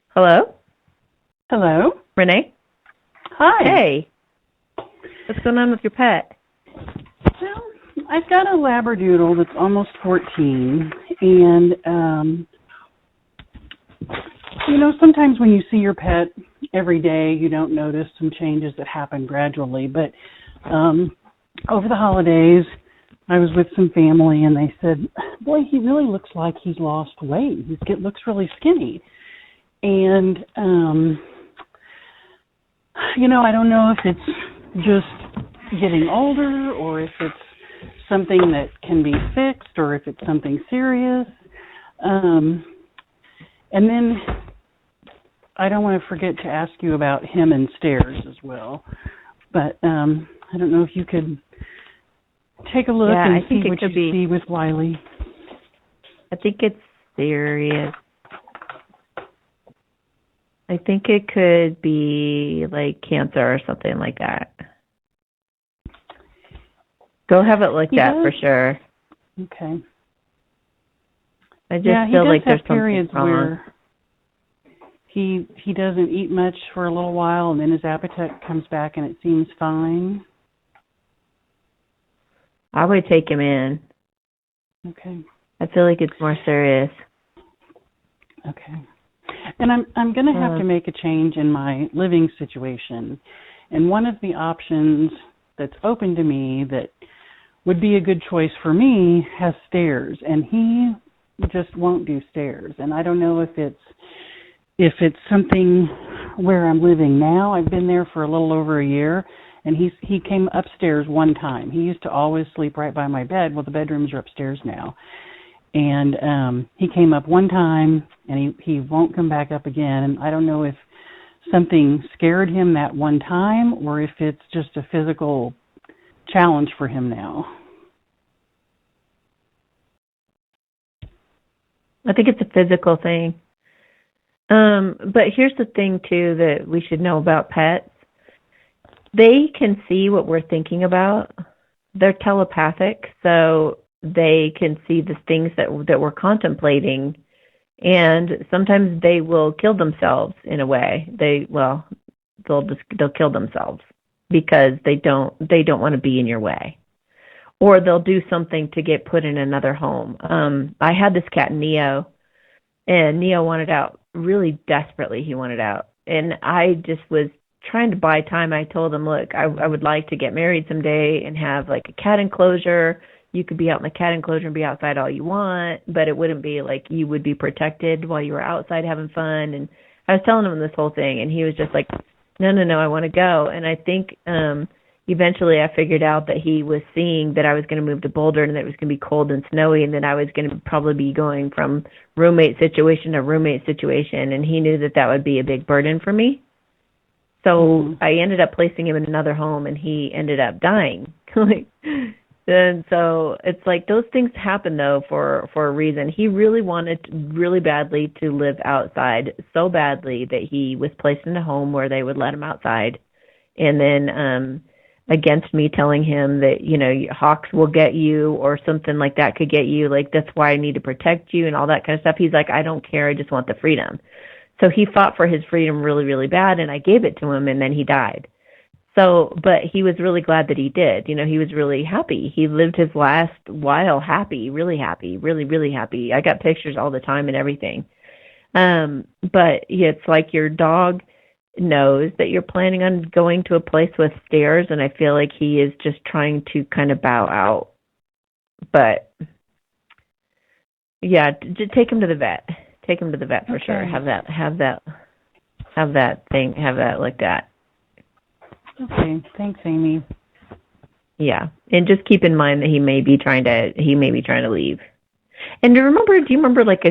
Hello? Hello? Renee? Hi. Hey. What's going on with your pet? Well, I've got a Labradoodle that's almost 14, and sometimes when you see your pet every day, you don't notice some changes that happen gradually. But over the holidays, I was with some family, and they said, "Boy, he really looks like he's lost weight. He looks really skinny." And I don't know if it's just getting older, or if it's something that can be fixed, or if it's something serious. And then I don't want to forget to ask you about him and stairs as well. But I don't know if you could take a look and see what you see with Wiley. I think it's serious. I think it could be like cancer or something like that. Go have it looked at for sure. Okay. I just feel like there's periods something wrong. where he doesn't eat much for a little while, and then his appetite comes back, and it seems fine. I would take him in. Okay. I feel like it's more serious. Okay. And I'm going to have to make a change in my living situation. And one of the options that's open to me that would be a good choice for me has stairs, and he just won't do stairs. And I don't know if it's something where I'm living now. I've been there for a little over a year, and he came upstairs one time. He used to always sleep right by my bed. Well, the bedrooms are upstairs now. And he came up one time, and he won't come back up again. And I don't know if something scared him that one time, or if it's just a physical challenge for him now. I think it's a physical thing. But here's the thing, too, that we should know about pets. They can see what we're thinking about. They're telepathic, so they can see the things that we're contemplating, and sometimes they will kill themselves in a way. They'll kill themselves because they don't want to be in your way, or they'll do something to get put in another home. I had this cat Neo, and Neo wanted out really desperately. He wanted out, and I just was trying to buy time. I told him, look, I would like to get married someday and have like a cat enclosure. You could be out in the cat enclosure and be outside all you want, but it wouldn't be like you would be protected while you were outside having fun. And I was telling him this whole thing, and he was just like, no, I want to go. And I think eventually I figured out that he was seeing that I was going to move to Boulder and that it was going to be cold and snowy, and that I was going to probably be going from roommate situation to roommate situation, and he knew that that would be a big burden for me. So I ended up placing him in another home, and he ended up dying. And so it's like those things happen, though, for a reason. He really wanted really badly to live outside, so badly that he was placed in a home where they would let him outside. And then against me telling him that, hawks will get you or something like that could get you, like that's why I need to protect you and all that kind of stuff. He's like, I don't care. I just want the freedom. So he fought for his freedom really, really bad, and I gave it to him, and then he died. So, but he was really glad that he did. He was really happy. He lived his last while happy, really, really happy. I got pictures all the time and everything. But it's like your dog knows that you're planning on going to a place with stairs, and I feel like he is just trying to kind of bow out. But yeah, take him to the vet. Take him to the vet for sure. Have that looked at. Okay, thanks, Amy. Yeah, and just keep in mind that he may be trying to leave. And do you remember like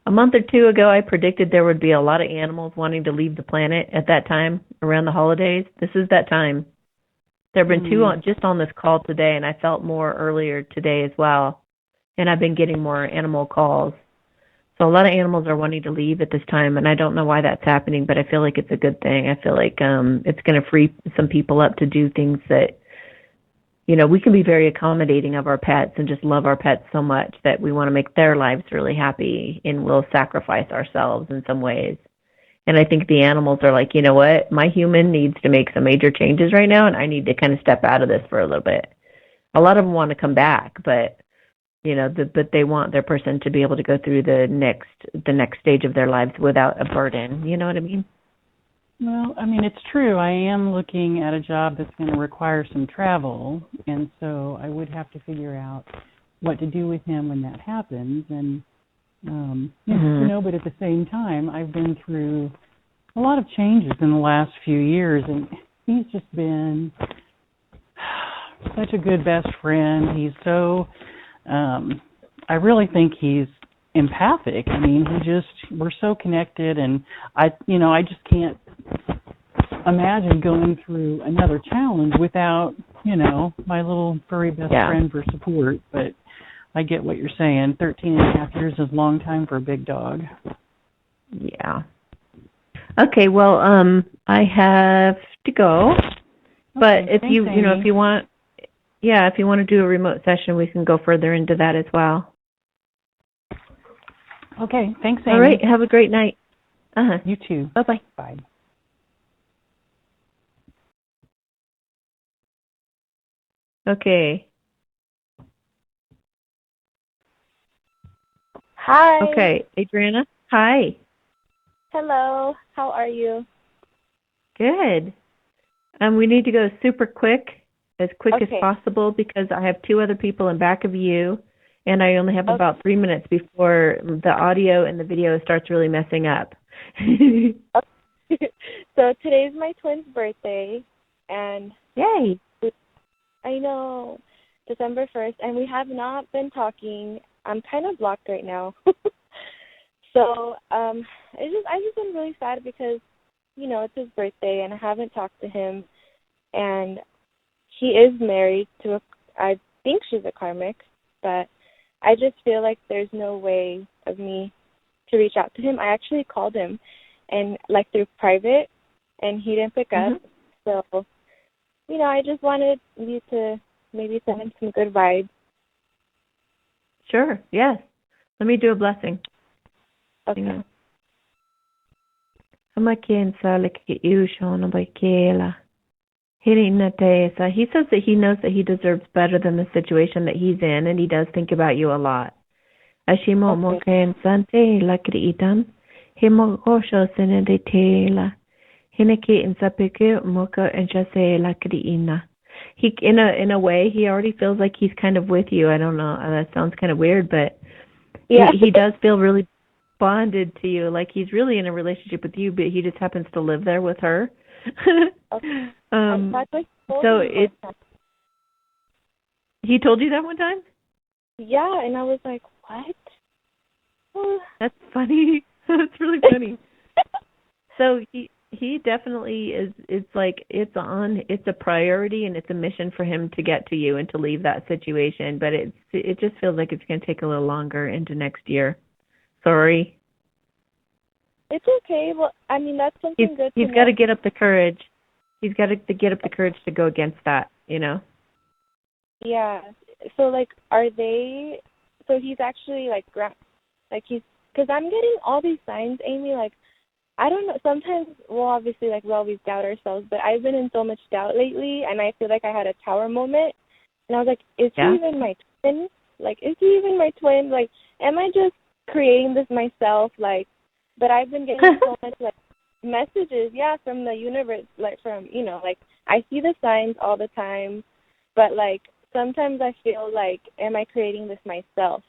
a month or two ago, I predicted there would be a lot of animals wanting to leave the planet at that time around the holidays. This is that time. There have been two just on this call today, and I felt more earlier today as well. And I've been getting more animal calls. So a lot of animals are wanting to leave at this time, and I don't know why that's happening, but I feel like it's a good thing. I feel like it's going to free some people up to do things that, we can be very accommodating of our pets and just love our pets so much that we want to make their lives really happy, and we'll sacrifice ourselves in some ways. And I think the animals are like, you know what, my human needs to make some major changes right now, and I need to kind of step out of this for a little bit. A lot of them want to come back, but but they want their person to be able to go through the next stage of their lives without a burden. You know what I mean? Well, I mean, it's true. I am looking at a job that's going to require some travel, and so I would have to figure out what to do with him when that happens. And but at the same time, I've been through a lot of changes in the last few years, and he's just been such a good best friend. He's so, I really think he's empathic. I mean, we're so connected, and I just can't imagine going through another challenge without, my little furry best friend for support. But I get what you're saying. 13 and a half years is a long time for a big dog. Yeah. Okay, well, I have to go. But if you want to do a remote session, we can go further into that as well. Okay, thanks, Amy. All right, have a great night. You too. Bye-bye. Bye. Okay. Hi. Okay, Adriana. Hi. Hello. How are you? Good. We need to go super quick, as possible, because I have two other people in back of you, and I only have about 3 minutes before the audio and the video starts really messing up. So today's my twin's birthday, and yay! I know, December 1st, and we have not been talking. I'm kind of blocked right now. So I just been really sad because, it's his birthday, and I haven't talked to him, and he is married to I think she's a karmic, but I just feel like there's no way of me to reach out to him. I actually called him, and through private, and he didn't pick up. So, I just wanted you to maybe send him some good vibes. Sure, yes. Let me do a blessing. Okay. He says that he knows that he deserves better than the situation that he's in, and he does think about you a lot. He, in a way, he already feels like he's kind of with you. I don't know. That sounds kind of weird, but he does feel really bonded to you. Like he's really in a relationship with you, but he just happens to live there with her. He told you that one time? Yeah, and I was like, what? That's funny. That's really funny. So he definitely is. It's like it's a priority, and it's a mission for him to get to you and to leave that situation. But it just feels like it's going to take a little longer into next year. Sorry. It's okay. Well, I mean, that's something good to know. He's got to get up the courage. He's got to get up the courage to go against that, Yeah. So, are they... So he's actually, because I'm getting all these signs, Amy, I don't know. Sometimes, obviously, we always doubt ourselves, but I've been in so much doubt lately, and I feel like I had a tower moment. And I was like, is he even my twin? Is he even my twin? Am I just creating this myself? But I've been getting so much, messages, from the universe, I see the signs all the time, but, sometimes I feel am I creating this myself,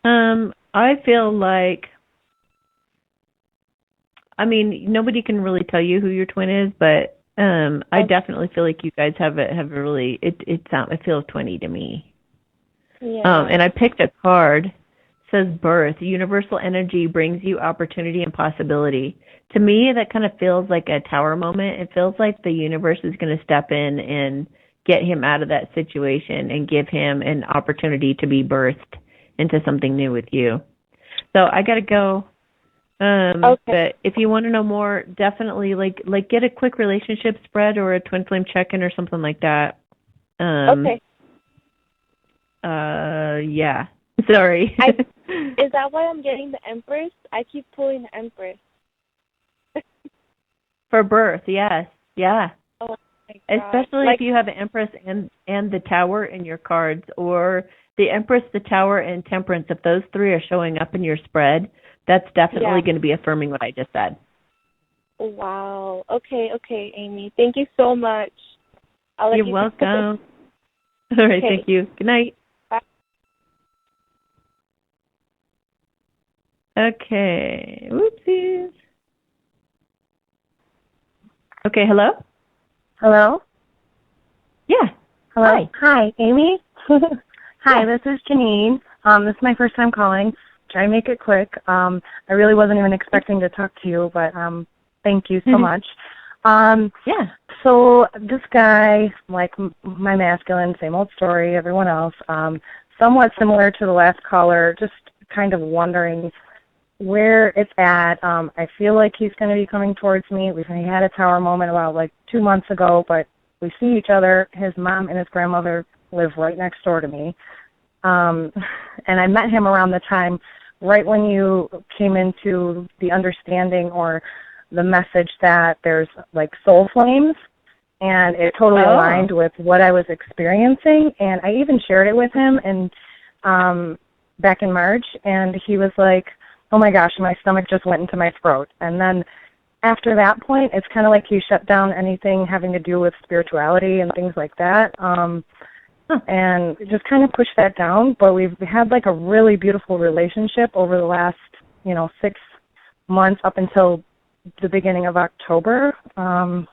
I feel like, nobody can really tell you who your twin is, but I definitely feel like you guys have a really, it feels twinny to me. Yeah. And I picked a card. It says birth. Universal energy brings you opportunity and possibility. To me, that kind of feels like a tower moment. It feels like the universe is going to step in and get him out of that situation and give him an opportunity to be birthed into something new with you. So I got to go. Okay. But if you want to know more, definitely get a quick relationship spread or a twin flame check-in or something like that. Okay. Yeah. Sorry. Is that why I'm getting the Empress? I keep pulling the Empress. For birth, yes. Yeah. Oh my God. Especially if you have an Empress and the Tower in your cards, or the Empress, the Tower, and Temperance. If those three are showing up in your spread, that's definitely going to be affirming what I just said. Wow. Okay, Amy. Thank you so much. You're welcome. All right, thank you. Good night. Bye. Okay. Whoopsies. Okay, hello? Hello? Yeah. Hello? Hi, Amy? Hi, This is Janine. This is my first time calling. Try to make it quick. I really wasn't even expecting to talk to you, but thank you so much. Yeah. So this guy, like my masculine, same old story, everyone else, somewhat similar to the last caller, just kind of wondering where it's at. I feel like he's going to be coming towards me. We had a tower moment about like 2 months ago, but we see each other. His mom and his grandmother live right next door to me. And I met him around the time right when you came into the understanding or the message that there's like soul flames, and it totally aligned with what I was experiencing. And I even shared it with him and back in March, and he was like, oh my gosh, my stomach just went into my throat. And then after that point, it's kind of like he shut down anything having to do with spirituality and things like that. And just kind of pushed that down. But we've had like a really beautiful relationship over the last, 6 months up until the beginning of October. And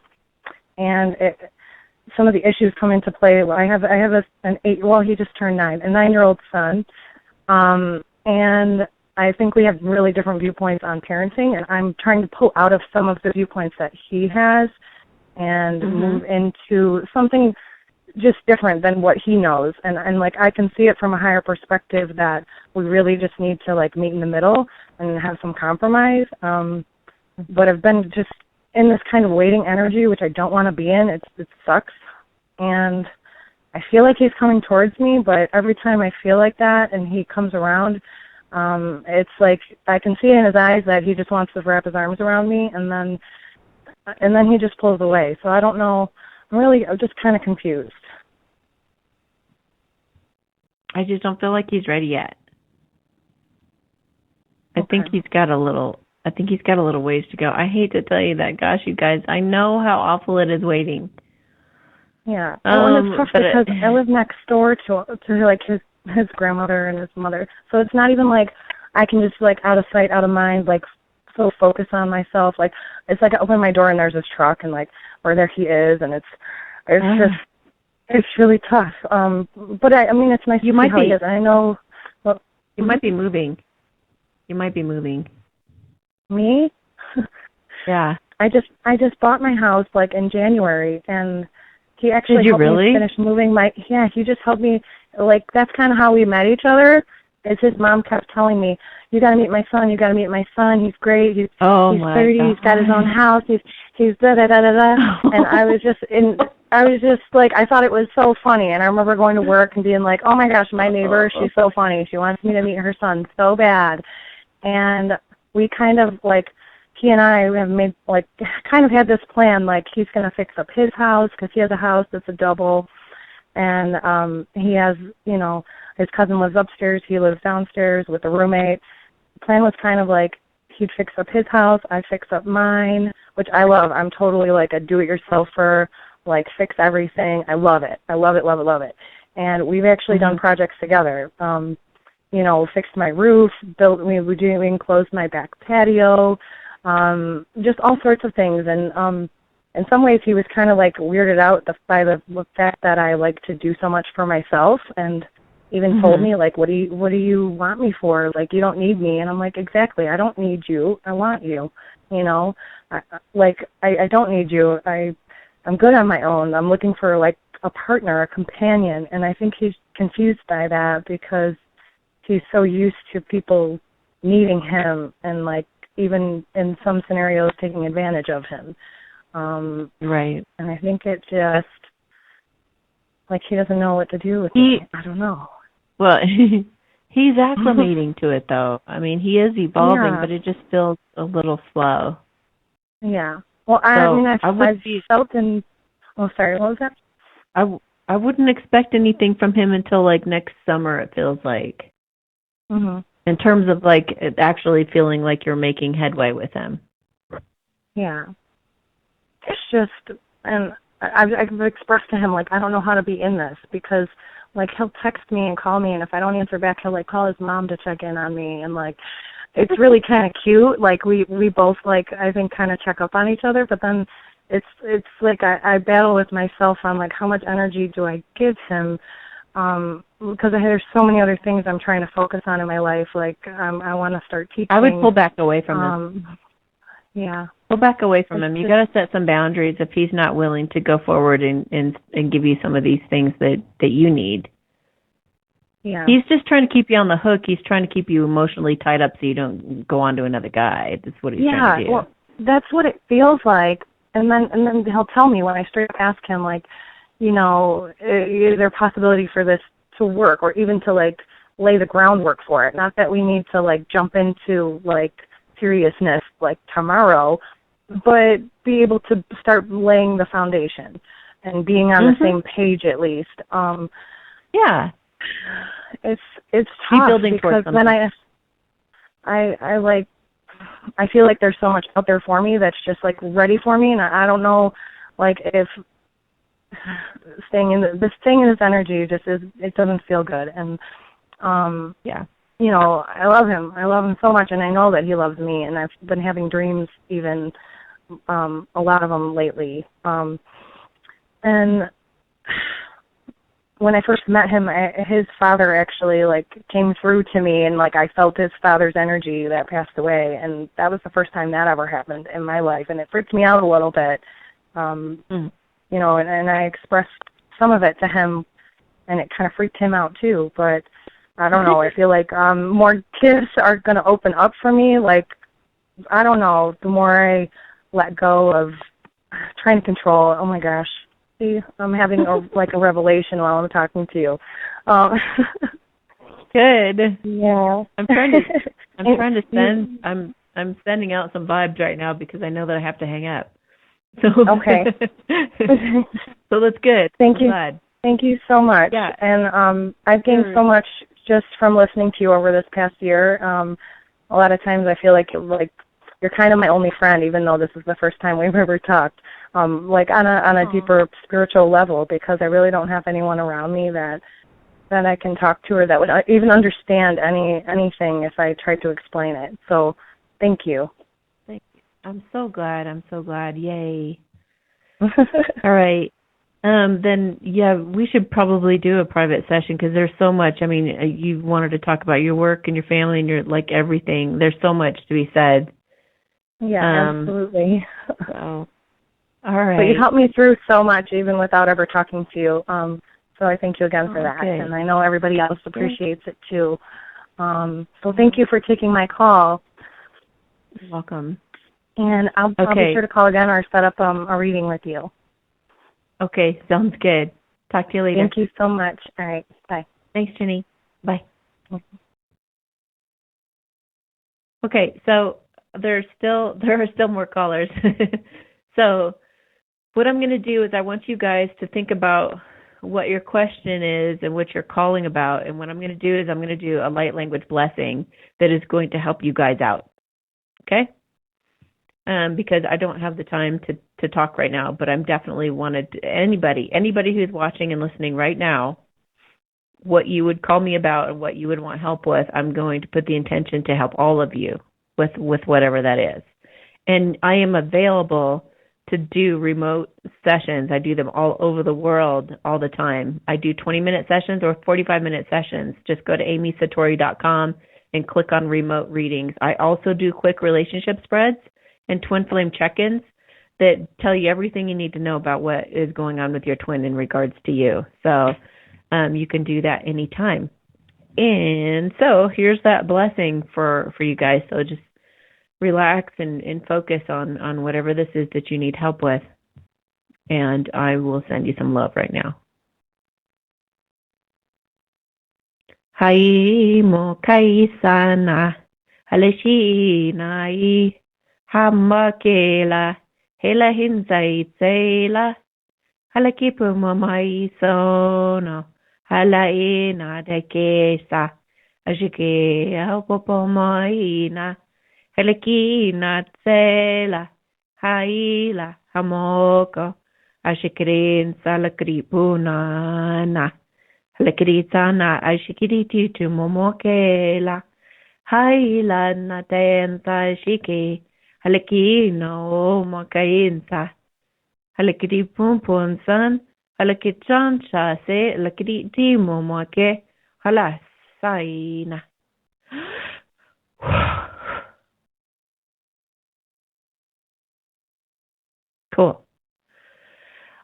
some of the issues come into play. I have he just turned 9, a 9-year-old son. And I think we have really different viewpoints on parenting, and I'm trying to pull out of some of the viewpoints that he has and move into something just different than what he knows. And like I can see it from a higher perspective that we really just need to like meet in the middle and have some compromise. But I've been just in this kind of waiting energy, which I don't want to be in. It sucks. And I feel like he's coming towards me, but every time I feel like that and he comes around, it's like I can see in his eyes that he just wants to wrap his arms around me, and then he just pulls away. So I don't know. I'm just kind of confused. I just don't feel like he's ready yet. I think he's got a little ways to go. I hate to tell you that. Gosh, you guys, I know how awful it is waiting. Yeah. And it's tough because I live next door to like his grandmother and his mother. So it's not even like I can just like out of sight, out of mind, like so focus on myself. Like it's like I open my door and there's his truck and like where there he is, and it's really tough. But I mean it's nice to see how he is. I know. Well, you might be moving. You might be moving. Me? Yeah. I just bought my house like in January, and he actually helped me finish moving he just helped me. Like that's kind of how we met each other. Is his mom kept telling me, you got to meet my son, he's great, he's 30, God. He's got his own house, he's da da da da da. And I was just like, I thought it was so funny. And I remember going to work and being like, oh my gosh, my neighbor, she's so funny, she wants me to meet her son so bad. And we kind of like, he and I have made like kind of had this plan, like he's going to fix up his house because he has a house that's a double. And he has, his cousin lives upstairs, he lives downstairs with a roommate. The plan was kind of like he'd fix up his house, I'd fix up mine, which I love. I'm totally like a do-it-yourselfer, like fix everything. I love it. I love it, love it, love it. And we've actually done projects together. Fixed my roof, we enclosed my back patio, just all sorts of things. And in some ways he was kind of like weirded out by the fact that I like to do so much for myself, and even told me like, what do you want me for? Like, you don't need me. And I'm like, exactly, I don't need you. I want you. I don't need you. I'm good on my own. I'm looking for like a partner, a companion. And I think he's confused by that because he's so used to people needing him and like even in some scenarios taking advantage of him. Right. And I think it just, like, he doesn't know what to do with me. I don't know. Well, He's acclimating to it, though. I mean, he is evolving, Yeah. but it just feels a little slow. Yeah. Well, I So mean, I I've would be, felt in. Oh, sorry. What was that? I wouldn't expect anything from him until like next summer. It feels like, Mhm. in terms of like it actually feeling like you're making headway with him. Yeah. It's just, and I've expressed to him, like, I don't know how to be in this because, like, he'll text me and call me, and if I don't answer back, he'll, like, call his mom to check in on me, and, like, it's really kind of cute. Like, we both, like, I think kind of check up on each other, but then it's like I battle with myself on, like, how much energy do I give him, because there's so many other things I'm trying to focus on in my life. Like, I want to start teaching. I would pull back away from him. Yeah. Pull back away from him. You got to set some boundaries if he's not willing to go forward and give you some of these things that you need. Yeah. He's just trying to keep you on the hook. He's trying to keep you emotionally tied up so you don't go on to another guy. That's what he's trying to do. Yeah, well, that's what it feels like. And then he'll tell me when I straight up ask him, like, you know, is there a possibility for this to work, or even to, like, lay the groundwork for it? Not that we need to, like, jump into, like, seriousness, like, tomorrow, but be able to start laying the foundation and being on the same page at least. Yeah. It's tough building because towards then I feel like there's so much out there for me that's just, like, ready for me, and I don't know, like, if staying in this energy just it doesn't feel good. And yeah, you know, I love him so much, and I know that he loves me, and I've been having dreams, even a lot of them lately, and when I first met him, his father actually, like, came through to me, and, like, I felt his father's energy that passed away, and that was the first time that ever happened in my life, and it freaked me out a little bit, you know, and I expressed some of it to him, and it kind of freaked him out too, but I don't know, I feel like more kids are going to open up for me, like, I don't know, the more I let go of trying to control, oh my gosh. See, I'm having a revelation while I'm talking to you. Good. Yeah. I'm sending out some vibes right now because I know that I have to hang up. So okay. So that's good. Thank you. Glad. Thank you so much. Yeah. And I've gained so much just from listening to you over this past year. A lot of times I feel like you're kind of my only friend, even though this is the first time we've ever talked. Like on a deeper spiritual level, because I really don't have anyone around me that I can talk to, or that would even understand anything if I tried to explain it. So, thank you. Thank you. I'm so glad. Yay. All right. Then yeah, we should probably do a private session because there's so much. I mean, you wanted to talk about your work and your family and your, like, everything. There's so much to be said. Yeah, absolutely. So. All right. But you helped me through so much, even without ever talking to you. So I thank you again for that. Okay. And I know everybody else appreciates it too. So thank you for taking my call. You're welcome. And I'll be sure to call again or set up a reading with you. Okay, sounds good. Talk to you later. Thank you so much. All right, bye. Thanks, Jenny. Bye. Okay, so there are still more callers. So what I'm going to do is I want you guys to think about what your question is and what you're calling about. And what I'm going to do is I'm going to do a light language blessing that is going to help you guys out. Okay? Because I don't have the time to talk right now, but I'm definitely wanted anybody who's watching and listening right now, what you would call me about and what you would want help with, I'm going to put the intention to help all of you with whatever that is. And I am available to do remote sessions. I do them all over the world all the time. I do 20-minute sessions or 45-minute sessions. Just go to amysatori.com and click on remote readings. I also do quick relationship spreads and twin flame check-ins that tell you everything you need to know about what is going on with your twin in regards to you. So you can do that anytime. And so here's that blessing for you guys. So just relax and focus on whatever this is that you need help with. And I will send you some love right now. Hai mo kai sana. Halashi nai. Hamakela. Hela hinzai tsela. Halakipu mamai sono. Halaina de kesa. Ashike ahopopomaina. Halakina tsela. Haila hamoko. Ashikrin salakripunana. Halakritana ashikiriti tu momokela. Haila na tensa shike. Halakino makainsa. Halakiri pumpun san. Halakichan shase. Halakiriti momoke. Halasaina. Cool.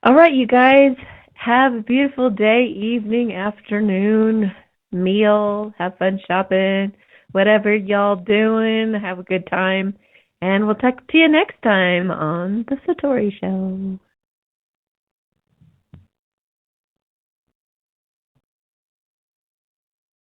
All right, you guys. Have a beautiful day, evening, afternoon, meal. Have fun shopping. Whatever y'all doing, have a good time. And we'll talk to you next time on The Satori Show.